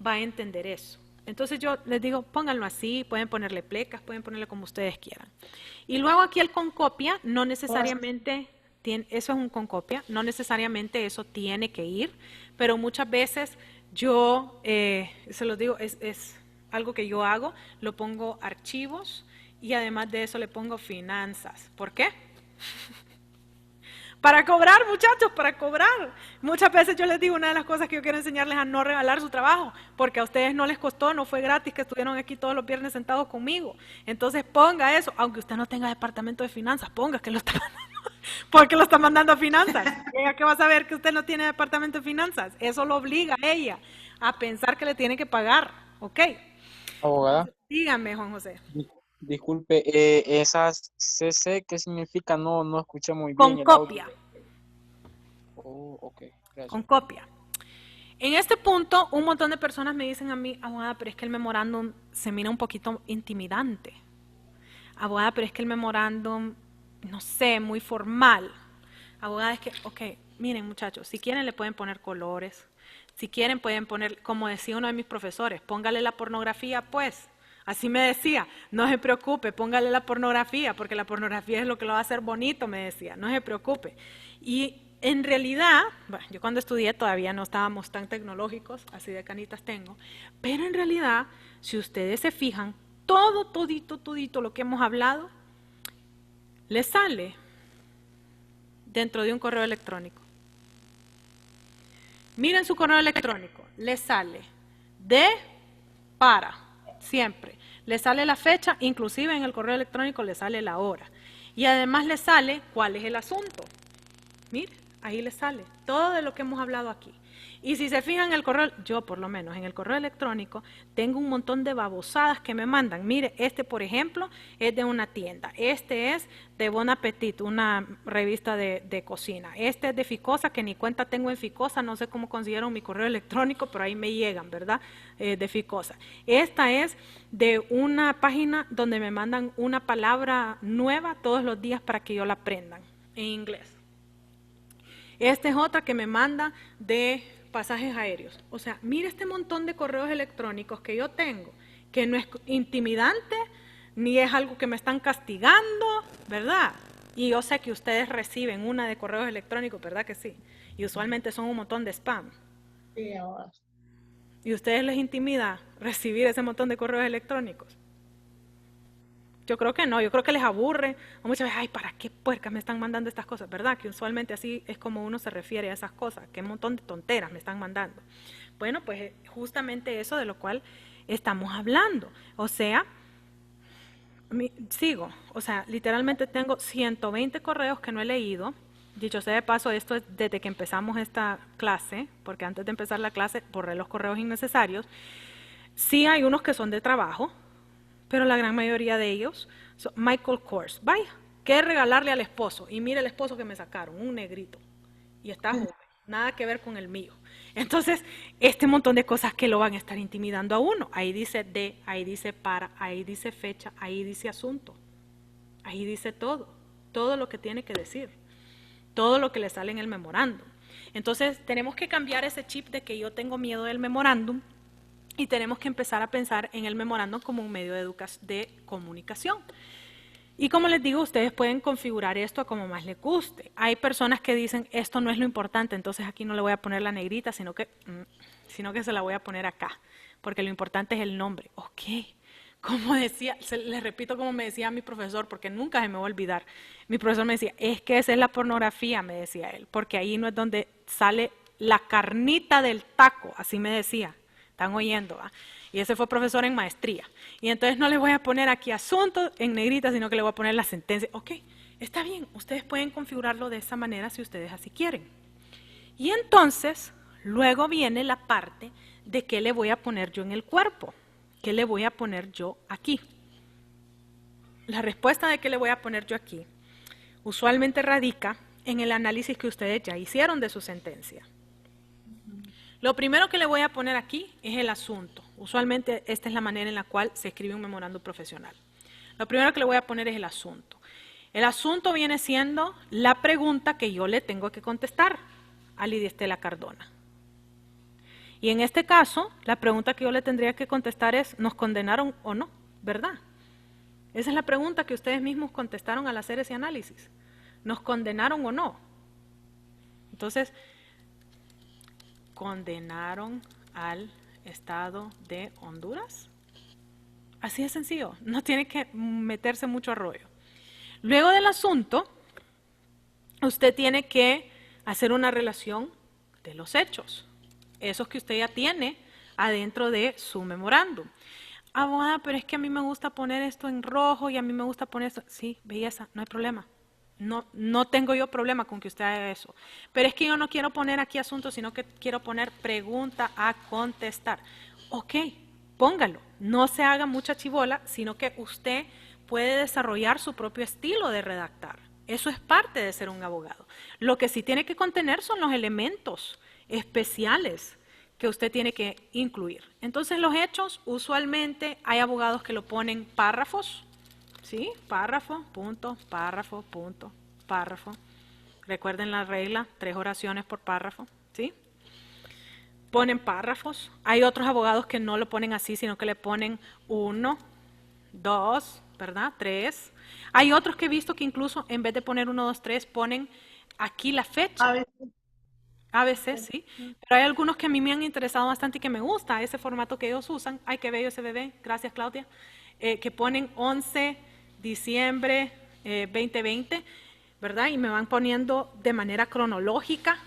va a entender eso. Entonces yo les digo, pónganlo así, pueden ponerle plecas, pueden ponerle como ustedes quieran. Y luego aquí el con copia, no necesariamente, eso es un con copia, no necesariamente eso tiene que ir, pero muchas veces yo, se los digo, es algo que yo hago, lo pongo archivos y además de eso le pongo finanzas. ¿Por qué? Para cobrar, muchachos, para cobrar. Muchas veces yo les digo, una de las cosas que yo quiero enseñarles a no regalar su trabajo, porque a ustedes no les costó, no fue gratis que estuvieron aquí todos los viernes sentados conmigo. Entonces ponga eso, aunque usted no tenga departamento de finanzas, ponga que lo está mandando, porque lo está mandando a finanzas. ¿Ella qué va a saber que usted no tiene departamento de finanzas? Eso lo obliga a ella a pensar que le tiene que pagar, ¿ok? Abogada. Dígame, Juan José. Disculpe, esas CC, ¿qué significa? No escuché muy bien. Con copia. Oh, ok, gracias. Con copia. En este punto, un montón de personas me dicen a mí, abogada, pero es que el memorándum se mira un poquito intimidante. Abogada, pero es que el memorándum, no sé, muy formal. Abogada, es que, ok, miren muchachos, si quieren le pueden poner colores, si quieren pueden poner, como decía uno de mis profesores, póngale la pornografía pues. Así me decía, no se preocupe, póngale la pornografía, porque la pornografía es lo que lo va a hacer bonito, me decía, no se preocupe. Y en realidad, bueno, yo cuando estudié todavía no estábamos tan tecnológicos, así de canitas tengo, pero en realidad, si ustedes se fijan, todito lo que hemos hablado, les sale dentro de un correo electrónico. Miren su correo electrónico, les sale para, siempre. Le sale la fecha, inclusive en el correo electrónico le sale la hora. Y además le sale cuál es el asunto. Mire, ahí le sale todo de lo que hemos hablado aquí. Y si se fijan en el correo, yo por lo menos en el correo electrónico, tengo un montón de babosadas que me mandan. Mire, este por ejemplo es de una tienda, este es de Bon Appetit, una revista de cocina, este es de Ficosa, que ni cuenta tengo en Ficosa, no sé cómo consiguieron mi correo electrónico, pero ahí me llegan, ¿verdad? De Ficosa. Esta es de una página donde me mandan una palabra nueva todos los días para que yo la aprendan en inglés. Esta es otra que me manda de pasajes aéreos. O sea, mire este montón de correos electrónicos que yo tengo, que no es intimidante, ni es algo que me están castigando, ¿verdad? Y yo sé que ustedes reciben una de correos electrónicos, ¿verdad que sí? Y usualmente son un montón de spam. Sí, ahora. ¿Y a ustedes les intimida recibir ese montón de correos electrónicos? Yo creo que no, yo creo que les aburre. O muchas veces, ay, ¿para qué puercas me están mandando estas cosas? ¿Verdad? Que usualmente así es como uno se refiere a esas cosas, que un montón de tonteras me están mandando. Bueno, pues justamente eso de lo cual estamos hablando. O sea, sigo, o sea, literalmente tengo 120 correos que no he leído. Dicho sea de paso, esto es desde que empezamos esta clase, porque antes de empezar la clase borré los correos innecesarios. Sí hay unos que son de trabajo, pero la gran mayoría de ellos son Michael Kors. Vaya, ¿qué regalarle al esposo? Y mire el esposo que me sacaron, un negrito. Y está joven, nada que ver con el mío. Entonces, este montón de cosas que lo van a estar intimidando a uno. Ahí dice de, ahí dice para, ahí dice fecha, ahí dice asunto. Ahí dice todo lo que tiene que decir, todo lo que le sale en el memorándum. Entonces, tenemos que cambiar ese chip de que yo tengo miedo del memorándum. Y tenemos que empezar a pensar en el memorándum como un medio de comunicación. Y como les digo, ustedes pueden configurar esto a como más les guste. Hay personas que dicen, esto no es lo importante, entonces aquí no le voy a poner la negrita, sino que se la voy a poner acá, porque lo importante es el nombre. Ok, como decía, les repito como me decía mi profesor, porque nunca se me va a olvidar. Mi profesor me decía, es que esa es la pornografía, me decía él, porque ahí no es donde sale la carnita del taco, así me decía. Están oyendo, ¿va? Y ese fue profesor en maestría. Y entonces no le voy a poner aquí asunto en negrita, sino que le voy a poner la sentencia. Ok, está bien, ustedes pueden configurarlo de esa manera si ustedes así quieren. Y entonces, luego viene la parte de qué le voy a poner yo en el cuerpo. ¿Qué le voy a poner yo aquí? La respuesta de qué le voy a poner yo aquí usualmente radica en el análisis que ustedes ya hicieron de su sentencia. Lo primero que le voy a poner aquí es el asunto. Usualmente esta es la manera en la cual se escribe un memorándum profesional. Lo primero que le voy a poner es el asunto. El asunto viene siendo la pregunta que yo le tengo que contestar a Lidia Estela Cardona. Y en este caso, la pregunta que yo le tendría que contestar es, ¿nos condenaron o no? ¿Verdad? Esa es la pregunta que ustedes mismos contestaron al hacer ese análisis. ¿Nos condenaron o no? Entonces, ¿condenaron al Estado de Honduras? Así de sencillo, no tiene que meterse mucho rollo. Luego del asunto, usted tiene que hacer una relación de los hechos, esos que usted ya tiene adentro de su memorándum. Abogada, pero es que a mí me gusta poner esto en rojo y a mí me gusta poner esto. Sí, belleza, no hay problema. No tengo yo problema con que usted haga eso. Pero es que yo no quiero poner aquí asunto, sino que quiero poner pregunta a contestar. Ok, póngalo. No se haga mucha chibola, sino que usted puede desarrollar su propio estilo de redactar. Eso es parte de ser un abogado. Lo que sí tiene que contener son los elementos especiales que usted tiene que incluir. Entonces, los hechos, usualmente hay abogados que lo ponen párrafos. ¿Sí? Párrafo, punto, párrafo, punto, párrafo. Recuerden la regla, 3 oraciones por párrafo, ¿sí? Ponen párrafos. Hay otros abogados que no lo ponen así, sino que le ponen 1, 2, ¿verdad? 3. Hay otros que he visto que incluso en vez de poner 1, 2, 3, ponen aquí la fecha. ABC, sí. Pero hay algunos que a mí me han interesado bastante y que me gusta ese formato que ellos usan. Ay, qué bello ese bebé. Gracias, Claudia. Que ponen 11 diciembre 2020, ¿verdad? Y me van poniendo de manera cronológica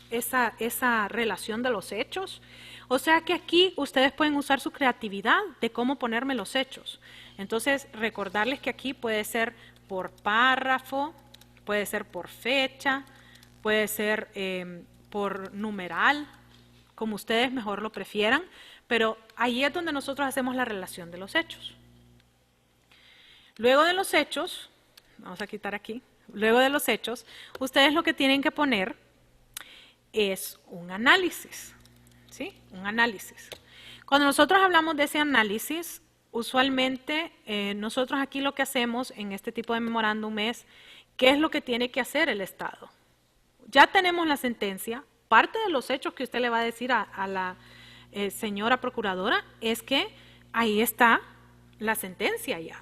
esa relación de los hechos. O sea que aquí ustedes pueden usar su creatividad de cómo ponerme los hechos. Entonces, recordarles que aquí puede ser por párrafo, puede ser por fecha, puede ser por numeral, como ustedes mejor lo prefieran, pero ahí es donde nosotros hacemos la relación de los hechos. Luego de los hechos, vamos a quitar aquí, luego de los hechos, ustedes lo que tienen que poner es un análisis, ¿sí? Un análisis. Cuando nosotros hablamos de ese análisis, usualmente nosotros aquí lo que hacemos en este tipo de memorándum es, ¿qué es lo que tiene que hacer el Estado? Ya tenemos la sentencia, parte de los hechos que usted le va a decir a la señora procuradora es que ahí está la sentencia ya.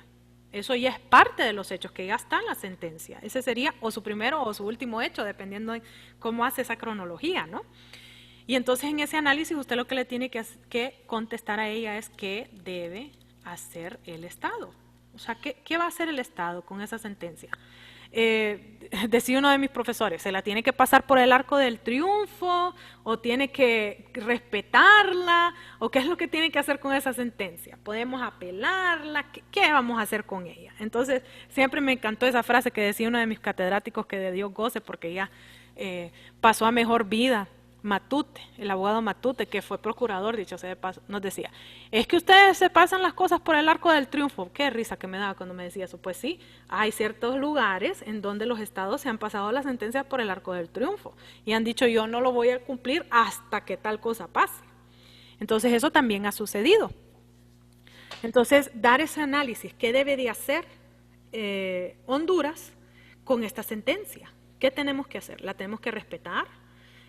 Eso ya es parte de los hechos, que ya está en la sentencia. Ese sería o su primero o su último hecho, dependiendo de cómo hace esa cronología, ¿no? Y entonces en ese análisis usted lo que le tiene que contestar a ella es qué debe hacer el Estado. O sea, ¿qué va a hacer el Estado con esa sentencia? Decía uno de mis profesores, ¿se la tiene que pasar por el arco del triunfo o tiene que respetarla o qué es lo que tiene que hacer con esa sentencia? ¿Podemos apelarla? ¿Qué vamos a hacer con ella? Entonces, siempre me encantó esa frase que decía uno de mis catedráticos, que de Dios goce porque ya pasó a mejor vida, Matute, el abogado Matute, que fue procurador, dicho sea de paso, nos decía, es que ustedes se pasan las cosas por el arco del triunfo. Qué risa que me daba cuando me decía eso. Pues sí, hay ciertos lugares en donde los estados se han pasado las sentencias por el arco del triunfo y han dicho, yo no lo voy a cumplir hasta que tal cosa pase. Entonces eso también ha sucedido. Entonces, dar ese análisis, ¿qué debe de hacer Honduras con esta sentencia? ¿Qué tenemos que hacer? ¿La tenemos que respetar?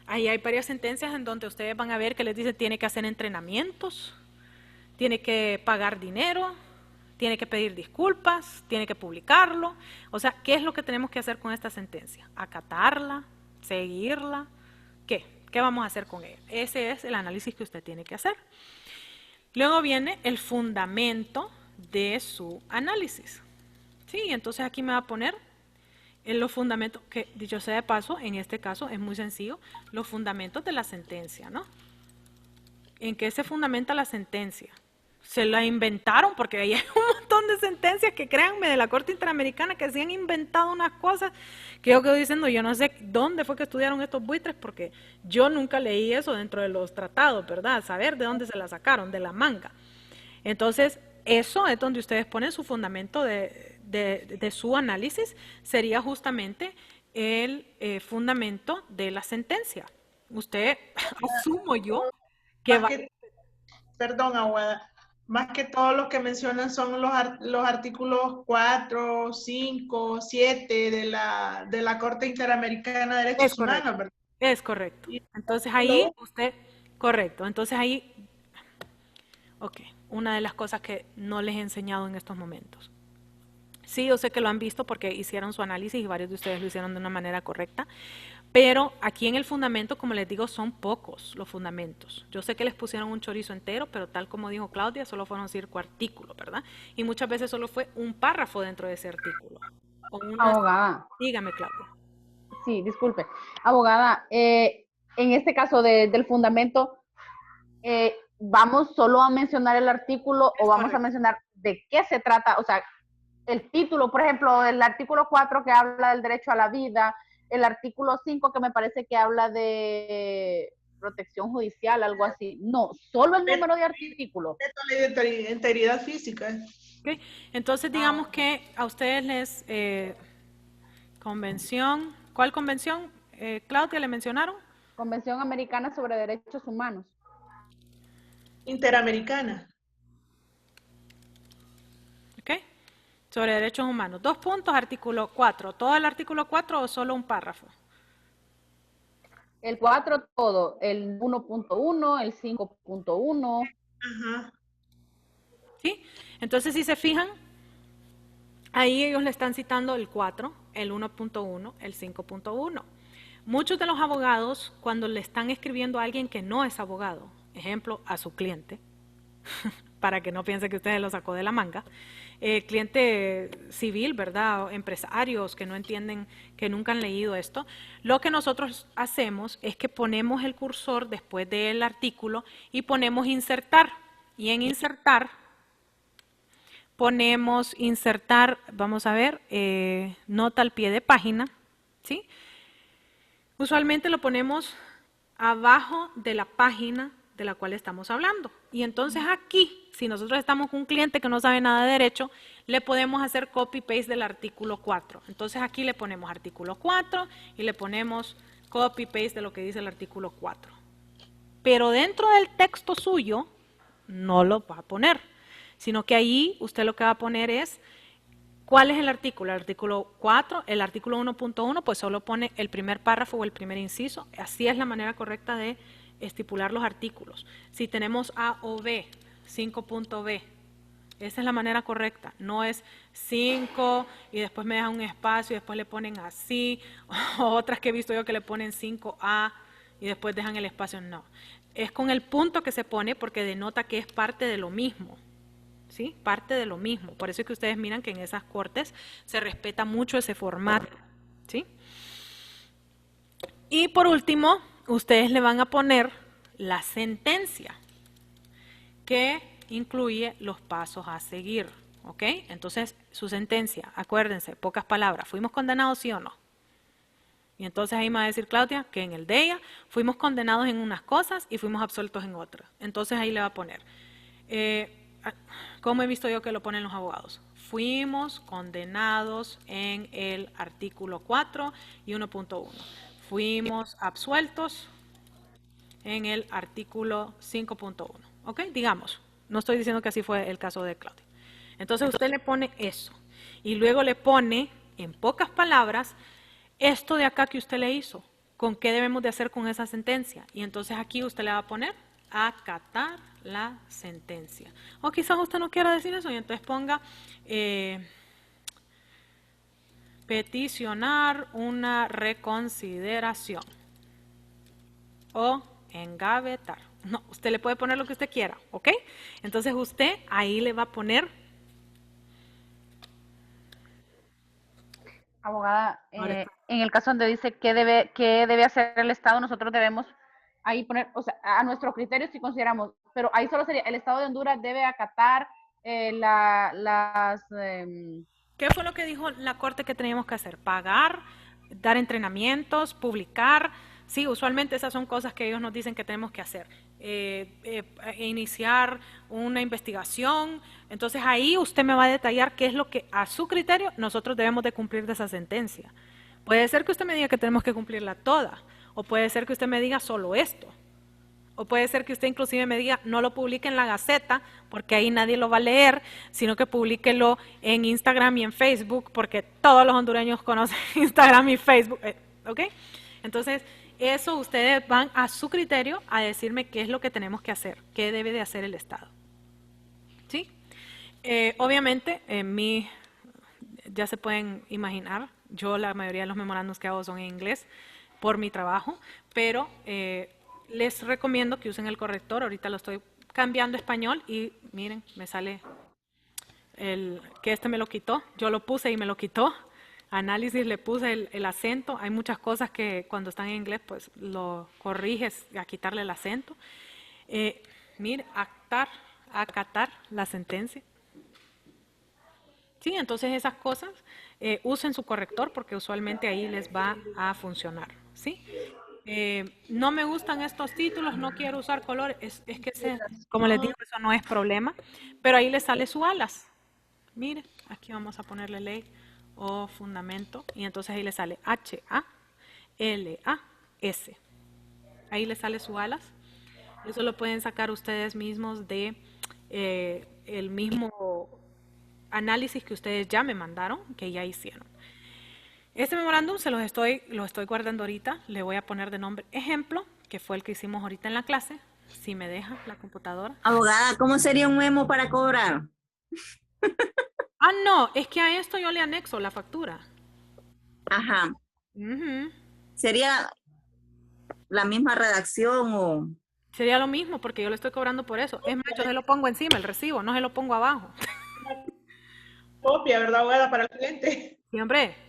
Ahí hay varias sentencias en donde ustedes van a ver que les dice tiene que hacer entrenamientos, tiene que pagar dinero, tiene que pedir disculpas, tiene que publicarlo. O sea, ¿qué es lo que tenemos que hacer con esta sentencia? ¿Acatarla? ¿Seguirla? ¿Qué? ¿Qué vamos a hacer con ella? Ese es el análisis que usted tiene que hacer. Luego viene el fundamento de su análisis. Sí, entonces aquí me va a poner en los fundamentos, que dicho sea de paso, en este caso es muy sencillo, los fundamentos de la sentencia, ¿no? ¿En qué se fundamenta la sentencia? Se la inventaron, porque hay un montón de sentencias que, créanme, de la Corte Interamericana que se han inventado unas cosas que yo quedo diciendo, yo no sé dónde fue que estudiaron estos buitres, porque yo nunca leí eso dentro de los tratados, ¿verdad? Saber de dónde se la sacaron, de la manga. Entonces, eso es donde ustedes ponen su fundamento de su análisis, sería justamente el fundamento de la sentencia. Usted, asumo yo, que va... Perdón, Aguada, más que todo lo que mencionan son los artículos 4, 5, 7 de la Corte Interamericana de Derechos Humanos, ¿verdad? Es correcto. Entonces ahí usted, correcto, entonces ahí, ok, una de las cosas que no les he enseñado en estos momentos. Sí, yo sé que lo han visto porque hicieron su análisis y varios de ustedes lo hicieron de una manera correcta, pero aquí en el fundamento, como les digo, son pocos los fundamentos. Yo sé que les pusieron un chorizo entero, pero tal como dijo Claudia, solo fueron 5 artículos, ¿verdad? Y muchas veces solo fue un párrafo dentro de ese artículo. Abogada. Dígame, Claudia. Sí, disculpe. Abogada, en este caso del fundamento, ¿vamos solo a mencionar el artículo o vamos a mencionar de qué se trata? O sea, el título, por ejemplo, el artículo 4 que habla del derecho a la vida, el artículo 5 que me parece que habla de protección judicial, algo así. No, solo el número de artículos. De integridad física. Okay. Entonces, digamos que a ustedes les... convención, ¿cuál convención, Claudia, le mencionaron? Convención Americana sobre Derechos Humanos. Interamericana. Ok. Sobre derechos humanos. 2 puntos, artículo 4. ¿Todo el artículo 4 o solo un párrafo? El 4 todo, el 1.1, el 5.1. Ajá. ¿Sí? Entonces, si se fijan, ahí ellos le están citando el 4, el 1.1, el 5.1. Muchos de los abogados, cuando le están escribiendo a alguien que no es abogado, ejemplo, a su cliente, para que no piense que usted lo sacó de la manga, cliente civil, ¿verdad? Empresarios que no entienden, que nunca han leído esto, lo que nosotros hacemos es que ponemos el cursor después del artículo y ponemos insertar. Y en insertar, ponemos insertar, vamos a ver, nota al pie de página, ¿sí? Usualmente lo ponemos abajo de la página de la cual estamos hablando. Y entonces aquí, si nosotros estamos con un cliente que no sabe nada de derecho, le podemos hacer copy-paste del artículo 4. Entonces aquí le ponemos artículo 4 y le ponemos copy-paste de lo que dice el artículo 4. Pero dentro del texto suyo no lo va a poner, sino que ahí usted lo que va a poner es ¿cuál es el artículo? El artículo 4, el artículo 1.1, pues solo pone el primer párrafo o el primer inciso. Así es la manera correcta de estipular los artículos. Si tenemos A o B, 5.b, esa es la manera correcta. No es 5 y después me dejan un espacio y después le ponen así, o otras que he visto yo que le ponen 5A y después dejan el espacio. No, es con el punto que se pone porque denota que es parte de lo mismo. ¿Sí? Parte de lo mismo. Por eso es que ustedes miran que en esas cortes se respeta mucho ese formato. ¿Sí? Y por último, ustedes le van a poner la sentencia que incluye los pasos a seguir. ¿Ok? Entonces, su sentencia, acuérdense, pocas palabras, ¿fuimos condenados sí o no? Y entonces ahí me va a decir Claudia que en el de ella fuimos condenados en unas cosas y fuimos absueltos en otras. Entonces ahí le va a poner... ¿cómo he visto yo que lo ponen los abogados? Fuimos condenados en el artículo 4 y 1.1. Fuimos absueltos en el artículo 5.1. ¿Ok? Digamos, no estoy diciendo que así fue el caso de Claudia. Entonces usted le pone eso y luego le pone, en pocas palabras, esto de acá que usted le hizo. ¿Con qué debemos de hacer con esa sentencia? Y entonces aquí usted le va a poner acatar la sentencia. O quizás usted no quiera decir eso y entonces ponga peticionar una reconsideración o engavetar. No, usted le puede poner lo que usted quiera, ¿ok? Entonces usted ahí le va a poner... Abogada, en el caso donde dice qué debe hacer el Estado, nosotros debemos ahí poner, o sea, a nuestro criterio si consideramos, pero ahí solo sería, el Estado de Honduras debe acatar ¿Qué fue lo que dijo la Corte que teníamos que hacer? Pagar, dar entrenamientos, publicar. Sí, usualmente esas son cosas que ellos nos dicen que tenemos que hacer. Iniciar una investigación. Entonces ahí usted me va a detallar qué es lo que a su criterio nosotros debemos de cumplir de esa sentencia. Puede ser que usted me diga que tenemos que cumplirla toda, o puede ser que usted me diga solo esto. O puede ser que usted inclusive me diga, no lo publique en la Gaceta, porque ahí nadie lo va a leer, sino que publíquelo en Instagram y en Facebook, porque todos los hondureños conocen Instagram y Facebook. ¿Ok? Entonces, eso ustedes van a su criterio a decirme qué es lo que tenemos que hacer, qué debe de hacer el Estado. ¿Sí? Obviamente, ya se pueden imaginar, yo la mayoría de los memorandos que hago son en inglés por mi trabajo, pero... les recomiendo que usen el corrector. Ahorita lo estoy cambiando a español y miren, me sale que este me lo quitó. Yo lo puse y me lo quitó. Análisis le puse el acento. Hay muchas cosas que cuando están en inglés pues lo corriges a quitarle el acento. Mire, acatar la sentencia. Sí, entonces esas cosas usen su corrector porque usualmente ahí les va a funcionar. ¿Sí? No me gustan estos títulos, no quiero usar colores, es que como les digo, eso no es problema, pero ahí le sale su alas. Mire, aquí vamos a ponerle ley o fundamento y entonces ahí le sale H-A-L-A-S. Ahí le sale su alas. Eso lo pueden sacar ustedes mismos de el mismo análisis que ustedes ya me mandaron, que ya hicieron. Este memorándum lo estoy guardando ahorita, le voy a poner de nombre ejemplo, que fue el que hicimos ahorita en la clase, si me deja la computadora. Abogada, ¿cómo sería un memo para cobrar? No, es que a esto yo le anexo la factura. Ajá. ¿Sería la misma redacción o...? Sería lo mismo, porque yo le estoy cobrando por eso. Es más, yo se lo pongo encima, el recibo, no se lo pongo abajo. Copia, ¿verdad, abogada, para el cliente? Sí, hombre.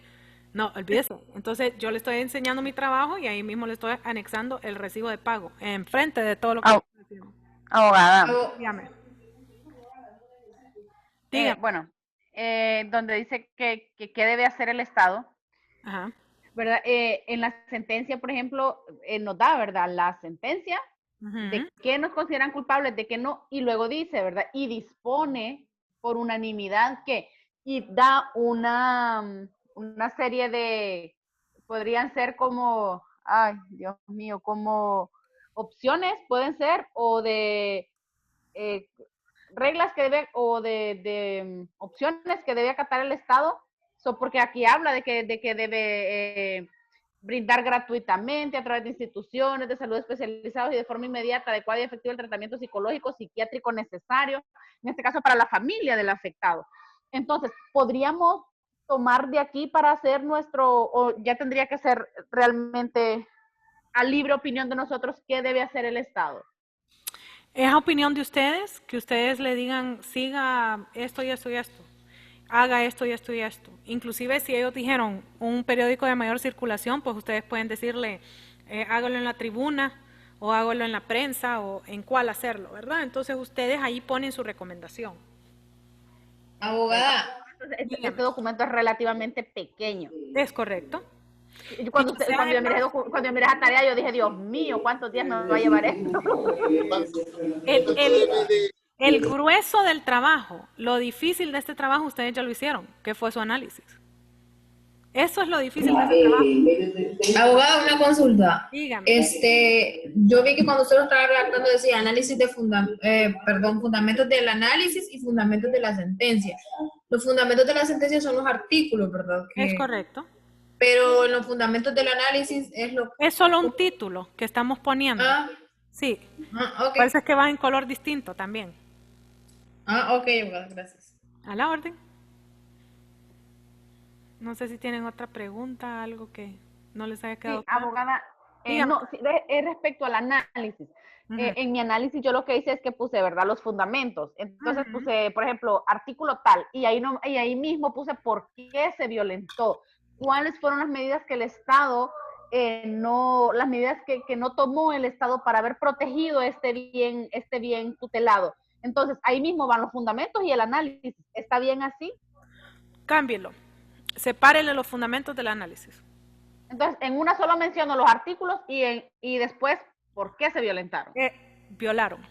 No, olvídese. Entonces yo le estoy enseñando mi trabajo y ahí mismo le estoy anexando el recibo de pago, enfrente de todo lo que estoy haciendo. Abogada. Dígame. Bueno, donde dice que debe hacer el Estado, Ajá. ¿verdad? En la sentencia, por ejemplo, nos da, ¿verdad? La sentencia de qué nos consideran culpables, de qué no, y luego dice, ¿verdad? Y dispone por unanimidad que, y da una serie de, podrían ser como, ay, Dios mío, como opciones, pueden ser, o de reglas que debe, o de opciones que debe acatar el Estado, porque aquí habla de que debe brindar gratuitamente a través de instituciones de salud especializadas y de forma inmediata, adecuada y efectiva el tratamiento psicológico, psiquiátrico necesario, en este caso para la familia del afectado. Entonces, podríamos tomar de aquí para hacer o ya tendría que ser realmente a libre opinión de nosotros qué debe hacer el Estado. Es opinión de ustedes, que ustedes le digan, siga esto y esto y esto, haga esto y esto y esto. Inclusive si ellos dijeron un periódico de mayor circulación, pues ustedes pueden decirle, hágalo en la tribuna, o hágalo en la prensa, o en cuál hacerlo, ¿verdad? Entonces ustedes ahí ponen su recomendación. Abogada. Este documento es relativamente pequeño. Es correcto. Cuando yo miré esa tarea, yo dije, Dios mío, ¿cuántos días me va a llevar esto? El grueso del trabajo, lo difícil de este trabajo, ustedes ya lo hicieron, que fue su análisis. Eso es lo difícil de este trabajo. Abogada, una consulta. Dígame. Yo vi que cuando usted lo estaba redactando decía análisis de fundamentos del análisis y fundamentos de la sentencia. Los fundamentos de la sentencia son los artículos, ¿verdad? Es correcto. Pero en los fundamentos del análisis es solo un título que estamos poniendo. Sí. Okay. Parece que va en color distinto también. Ok, gracias. A la orden. No sé si tienen otra pregunta, algo que no les haya quedado claro. Abogada, respecto al análisis. En mi análisis yo lo que hice es que puse, ¿verdad?, los fundamentos. Entonces puse, por ejemplo, artículo tal, y ahí mismo puse por qué se violentó. ¿Cuáles fueron las medidas que el Estado las medidas que no tomó el Estado para haber protegido este bien tutelado? Entonces, ahí mismo van los fundamentos y el análisis. ¿Está bien así? Cámbielo. Sepárele los fundamentos del análisis. Entonces, en una sola menciono los artículos y después, ¿por qué se violentaron? Violaron.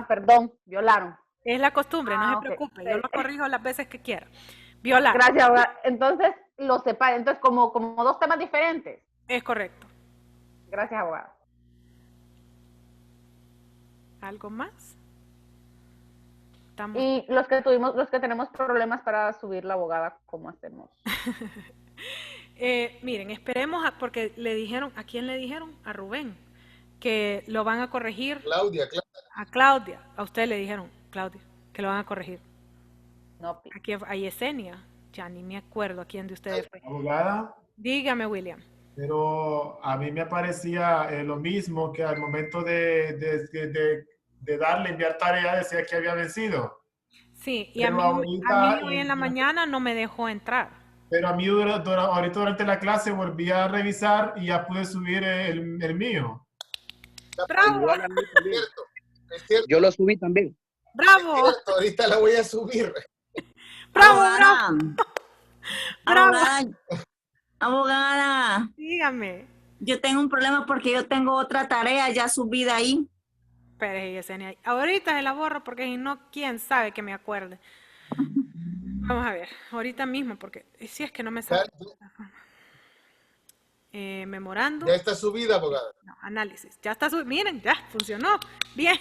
Perdón, violaron. Es la costumbre, no se preocupe. Yo lo corrijo las veces que quiera. Violaron. Gracias, abogada. Entonces, lo separa. Entonces, como dos temas diferentes. Es correcto. Gracias, abogada. ¿Algo más? Y los que tenemos problemas para subir la abogada, ¿cómo hacemos? Miren, esperemos porque le dijeron, ¿a quién le dijeron? A Rubén, que lo van a corregir. Claudia. A Claudia, a usted le dijeron, Claudia, que lo van a corregir. No. Aquí a Yesenia, ya ni me acuerdo a quién de ustedes fue. Abogada. Dígame, William. Pero a mí me parecía lo mismo que al momento de darle enviar tarea decía que había vencido. Sí, y a mí hoy en la mañana no me dejó entrar. Pero a mí ahorita durante la clase volví a revisar y ya pude subir el mío. ¡Bravo! Es cierto. Yo lo subí también. ¡Bravo! Es cierto, ahorita la voy a subir. ¡Bravo, bravo! Abogada. Dígame. Yo tengo un problema porque yo tengo otra tarea ya subida ahí. Pero Yesenia, ahorita se la borro porque si no, quién sabe que me acuerde. Vamos a ver, ahorita mismo, porque si es que no me sale. Memorando. Ya está subida, abogada. No, análisis. Ya está subida. Miren, ya funcionó. Bien.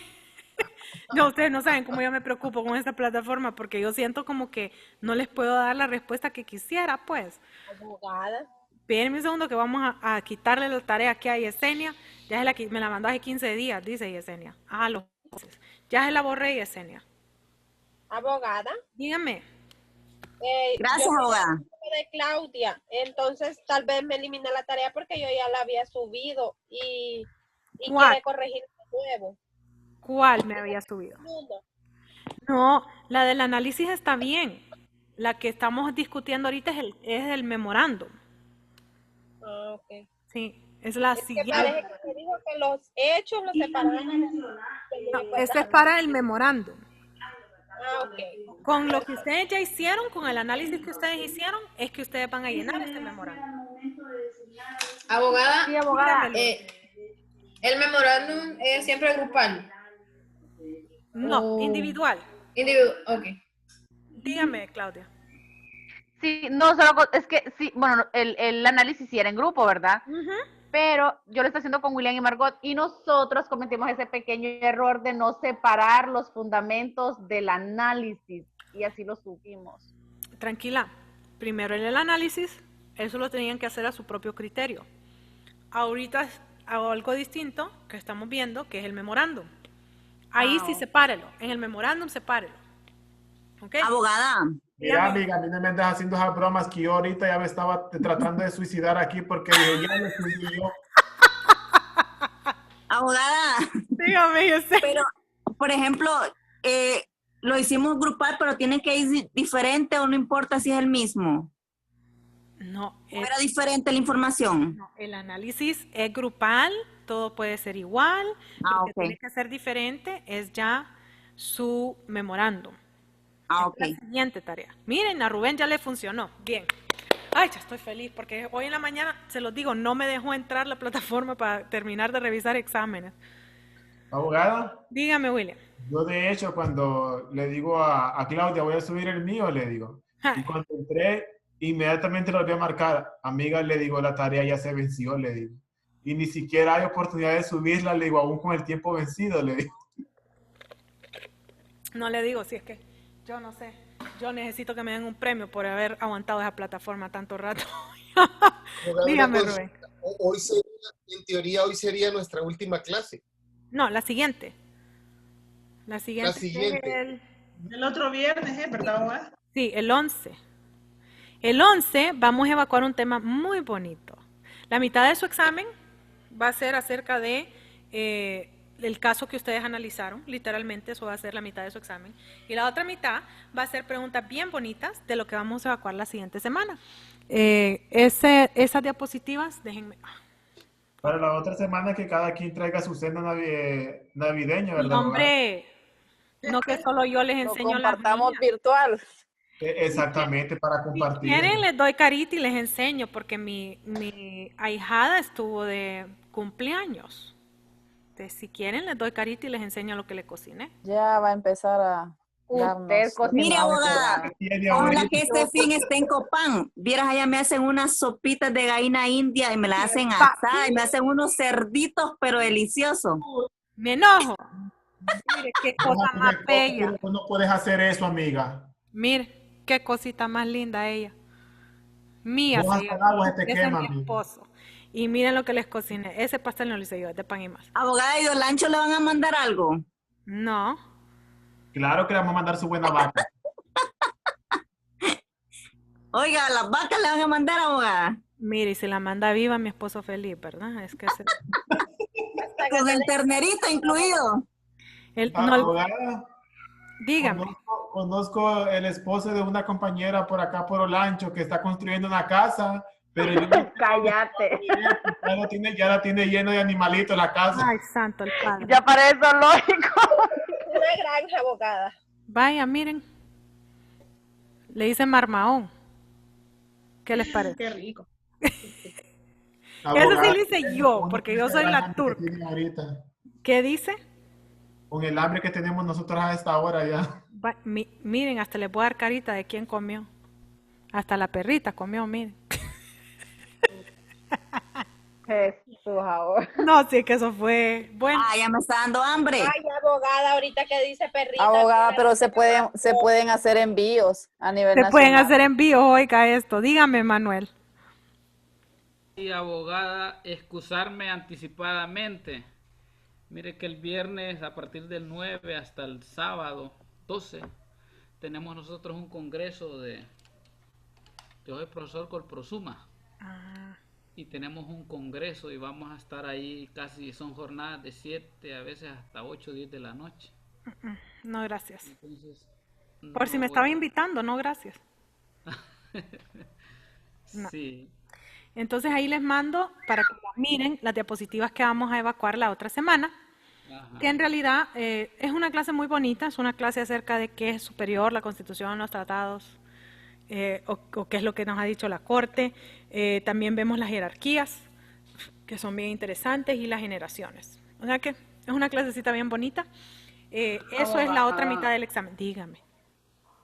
No, ustedes no saben cómo yo me preocupo con esta plataforma porque yo siento como que no les puedo dar la respuesta que quisiera, pues. Abogada. Espérenme un segundo que vamos a quitarle la tarea aquí a Yesenia. Me la mandó hace 15 días, dice Yesenia. Ya se la borré, Yesenia. Abogada. Dígame. Gracias, abogada. De Claudia, entonces tal vez me elimina la tarea porque yo ya la había subido y quiere corregir de nuevo. ¿Cuál me había subido? No, la del análisis está bien. La que estamos discutiendo ahorita es el memorándum. Ok. Sí, es la siguiente. Parece que me dijo que los hechos los separaban. No, ese es para el memorándum. Ok. Con lo que ustedes ya hicieron, con el análisis que ustedes hicieron, es que ustedes van a llenar ese memorándum. Abogada, Sí, abogada. el memorándum es siempre grupal. No, individual. Ok. Dígame, Claudia. Sí, no, solo es que sí, bueno, el análisis sí era en grupo, ¿verdad? Pero yo lo estoy haciendo con William y Margot y nosotros cometimos ese pequeño error de no separar los fundamentos del análisis y así lo subimos. Tranquila, primero el análisis, eso lo tenían que hacer a su propio criterio. Ahorita hago algo distinto que estamos viendo, que es el memorándum. Ahí sí sepárelo, en el memorándum sepárelo. ¿Okay? Abogada. Mira, amiga, a mí no me andas haciendo esas bromas que yo ahorita ya me estaba tratando de suicidar aquí porque dije, ya lo subí yo. Abogada. Dígame, yo sé. Pero, por ejemplo, lo hicimos grupal, pero tiene que ir diferente o no importa si es el mismo. No. ¿O era diferente la información? No, el análisis es grupal, todo puede ser igual. Lo que tiene que ser diferente es ya su memorándum. La siguiente tarea. Miren, a Rubén ya le funcionó. Bien. Ay, ya estoy feliz porque hoy en la mañana, se los digo, no me dejó entrar la plataforma para terminar de revisar exámenes. Abogada. Dígame, William. Yo de hecho cuando le digo a Claudia voy a subir el mío, le digo. Y cuando entré, inmediatamente lo voy a marcar. Amiga, le digo, la tarea ya se venció, le digo. Y ni siquiera hay oportunidad de subirla, le digo, aún con el tiempo vencido, le digo. No le digo, si es que yo no sé. Yo necesito que me den un premio por haber aguantado esa plataforma tanto rato. Dígame, Rubén. Hoy sería, en teoría, hoy sería nuestra última clase. No, la siguiente. La siguiente. Es el otro viernes, ¿verdad, abogada? Sí, el 11. El 11 vamos a evacuar un tema muy bonito. La mitad de su examen va a ser acerca de el caso que ustedes analizaron, literalmente eso va a ser la mitad de su examen. Y la otra mitad va a ser preguntas bien bonitas de lo que vamos a evacuar la siguiente semana. Esas diapositivas, déjenme. Para la otra semana que cada quien traiga su cena navideña, ¿verdad? No, hombre, no que solo yo les enseño las compartamos mías. virtual. Exactamente, para compartir. Si quieren, les doy carita y les enseño, porque mi ahijada estuvo de cumpleaños. Entonces, si quieren, les doy carita y les enseño lo que le cociné. Ya va a empezar a darnos. Mire, abogada, ojalá que este fin esté en Copán. Vieras, allá me hacen unas sopitas de gallina india y me las hacen asada y me hacen unos cerditos, pero deliciosos. Me enojo. Mire, qué cosa más bella. No puedes hacer eso, amiga. Mire, qué cosita más linda ella. Mía, Vos hasta el agua se te ese quema, es mi esposo. Y miren lo que les cociné. Ese pastel no lo hice yo, es de pan y más. Abogada, ¿y Dolancho le van a mandar algo? No. Claro que le vamos a mandar su buena vaca. Oiga, ¿las vacas le van a mandar, abogada? Mire, y si la manda viva, mi esposo feliz, ¿verdad? Es que con el ternerito incluido. Abogada, dígame. Conozco el esposo de una compañera por acá por Olancho que está construyendo una casa, pero cállate. Ya la tiene lleno de animalitos la casa. Ay, santo el padre. Ya parece lógico. Una granja, abogada. Vaya, miren. Le dice marmaón. ¿Qué les parece? Qué rico. Eso sí lo hice yo, porque yo soy la turca. ¿Qué dice? Con el hambre que tenemos nosotros a esta hora ya. Miren, hasta les voy a dar carita de quién comió. Hasta la perrita comió, miren. Jesús, ahora. No, sí, que eso fue bueno. Ah, ya me está dando hambre. Ay, abogada, ahorita que dice perrita. Abogada, pero se pueden hacer envíos a nivel nacional. Se pueden hacer envíos, oiga esto. Dígame, Manuel. Y abogada, excusarme anticipadamente. Mire que el viernes a partir del 9 hasta el sábado 12 tenemos nosotros un congreso yo soy profesor Colprosuma. Y tenemos un congreso y vamos a estar ahí casi, son jornadas de 7, a veces hasta 8 o 10 de la noche. No, gracias. Entonces, por si me estaba invitando, no, gracias. No. Sí. Entonces ahí les mando para que miren las diapositivas que vamos a evacuar la otra semana. Ajá. Que en realidad es una clase muy bonita, es una clase acerca de qué es superior, la Constitución, los tratados, o qué es lo que nos ha dicho la Corte. También vemos las jerarquías, que son bien interesantes, y las generaciones. O sea que es una clasecita bien bonita. Eso es la otra mitad del examen. Dígame.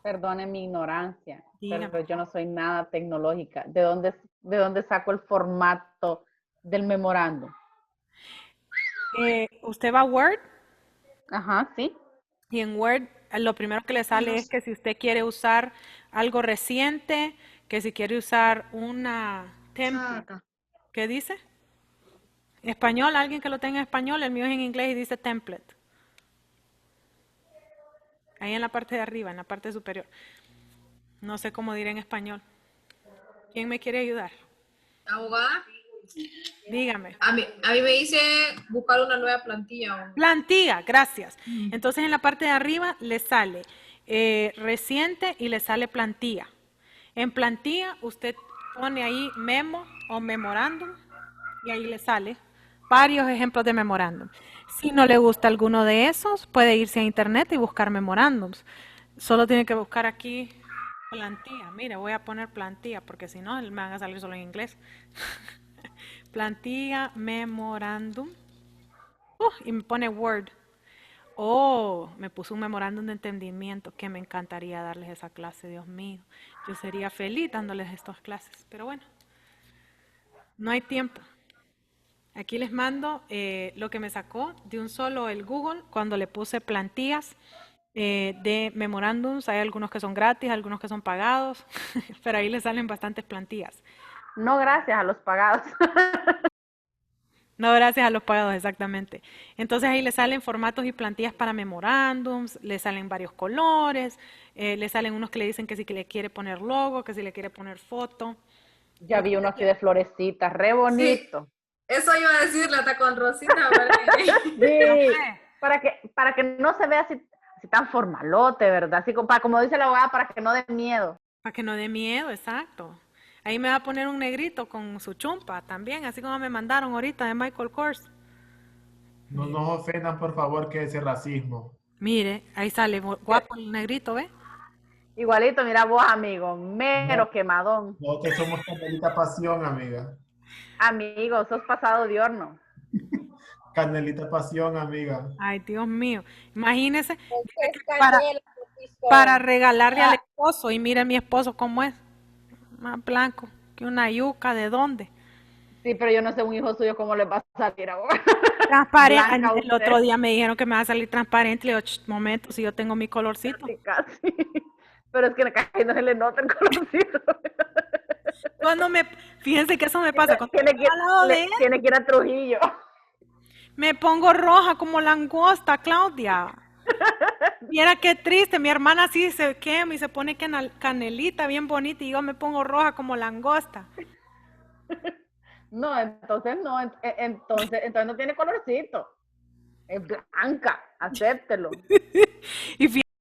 Perdone mi ignorancia, Dígame. pero yo no soy nada tecnológica. ¿De dónde saco el formato del memorándum? Usted va a Word. Ajá, sí. Y en Word lo primero que le sale es que si usted quiere usar algo reciente, que si quiere usar una template. ¿Qué dice? Español, alguien que lo tenga en español, el mío es en inglés y dice template. Ahí en la parte de arriba, en la parte superior. No sé cómo diré en español. ¿Quién me quiere ayudar? Abogada. Dígame. A mí me dice buscar una nueva plantilla. Plantilla, gracias. Entonces en la parte de arriba le sale reciente y le sale plantilla. En plantilla usted pone ahí memo o memorándum y ahí le sale varios ejemplos de memorándum. Si no le gusta alguno de esos, puede irse a internet y buscar memorándums. Solo tiene que buscar aquí plantilla. Mire, voy a poner plantilla porque si no me van a salir solo en inglés. Plantilla, memorándum. Y me pone Word. Oh, me puso un memorándum de entendimiento que me encantaría darles esa clase, Dios mío. Yo sería feliz dándoles estas clases, pero bueno, no hay tiempo. Aquí les mando lo que me sacó de un solo el Google cuando le puse plantillas de memorándums. Hay algunos que son gratis, algunos que son pagados, pero ahí les salen bastantes plantillas. No gracias a los pagados. No, gracias a los pagados, exactamente. Entonces ahí le salen formatos y plantillas para memorándums, le salen varios colores, le salen unos que le dicen que si le quiere poner logo, que si le quiere poner foto. Ya vi uno aquí de florecitas, re bonito. Sí, eso iba a decirle, hasta con rosita. Sí, para que no se vea así tan formalote, ¿verdad? Así como dice la abogada, para que no dé miedo. Para que no dé miedo, exacto. Ahí me va a poner un negrito con su chumpa también, así como me mandaron ahorita de Michael Kors. No nos ofendan, por favor, que ese racismo. Mire, ahí sale guapo el negrito, ¿ve? Igualito, mira vos, amigo, mero quemadón. No, que somos Canelita Pasión, amiga. Amigo, sos pasado de horno. Canelita Pasión, amiga. Ay, Dios mío. Imagínese para regalarle al esposo. Y mire mi esposo cómo es. Más blanco que una yuca. ¿De dónde? Sí, pero yo no sé un hijo suyo cómo le va a salir ahora. Transparente. El otro día me dijeron que me va a salir transparente. Le digo, momento, si yo tengo mi colorcito. Casi. Pero es que casi no se le nota el colorcito. Fíjense que eso me pasa. Tiene que ir a Trujillo. Me pongo roja como langosta, Claudia. Mira qué triste, mi hermana sí se quema y se pone canelita bien bonita y yo me pongo roja como langosta. No, entonces no tiene colorcito. Es blanca, acéptelo. Y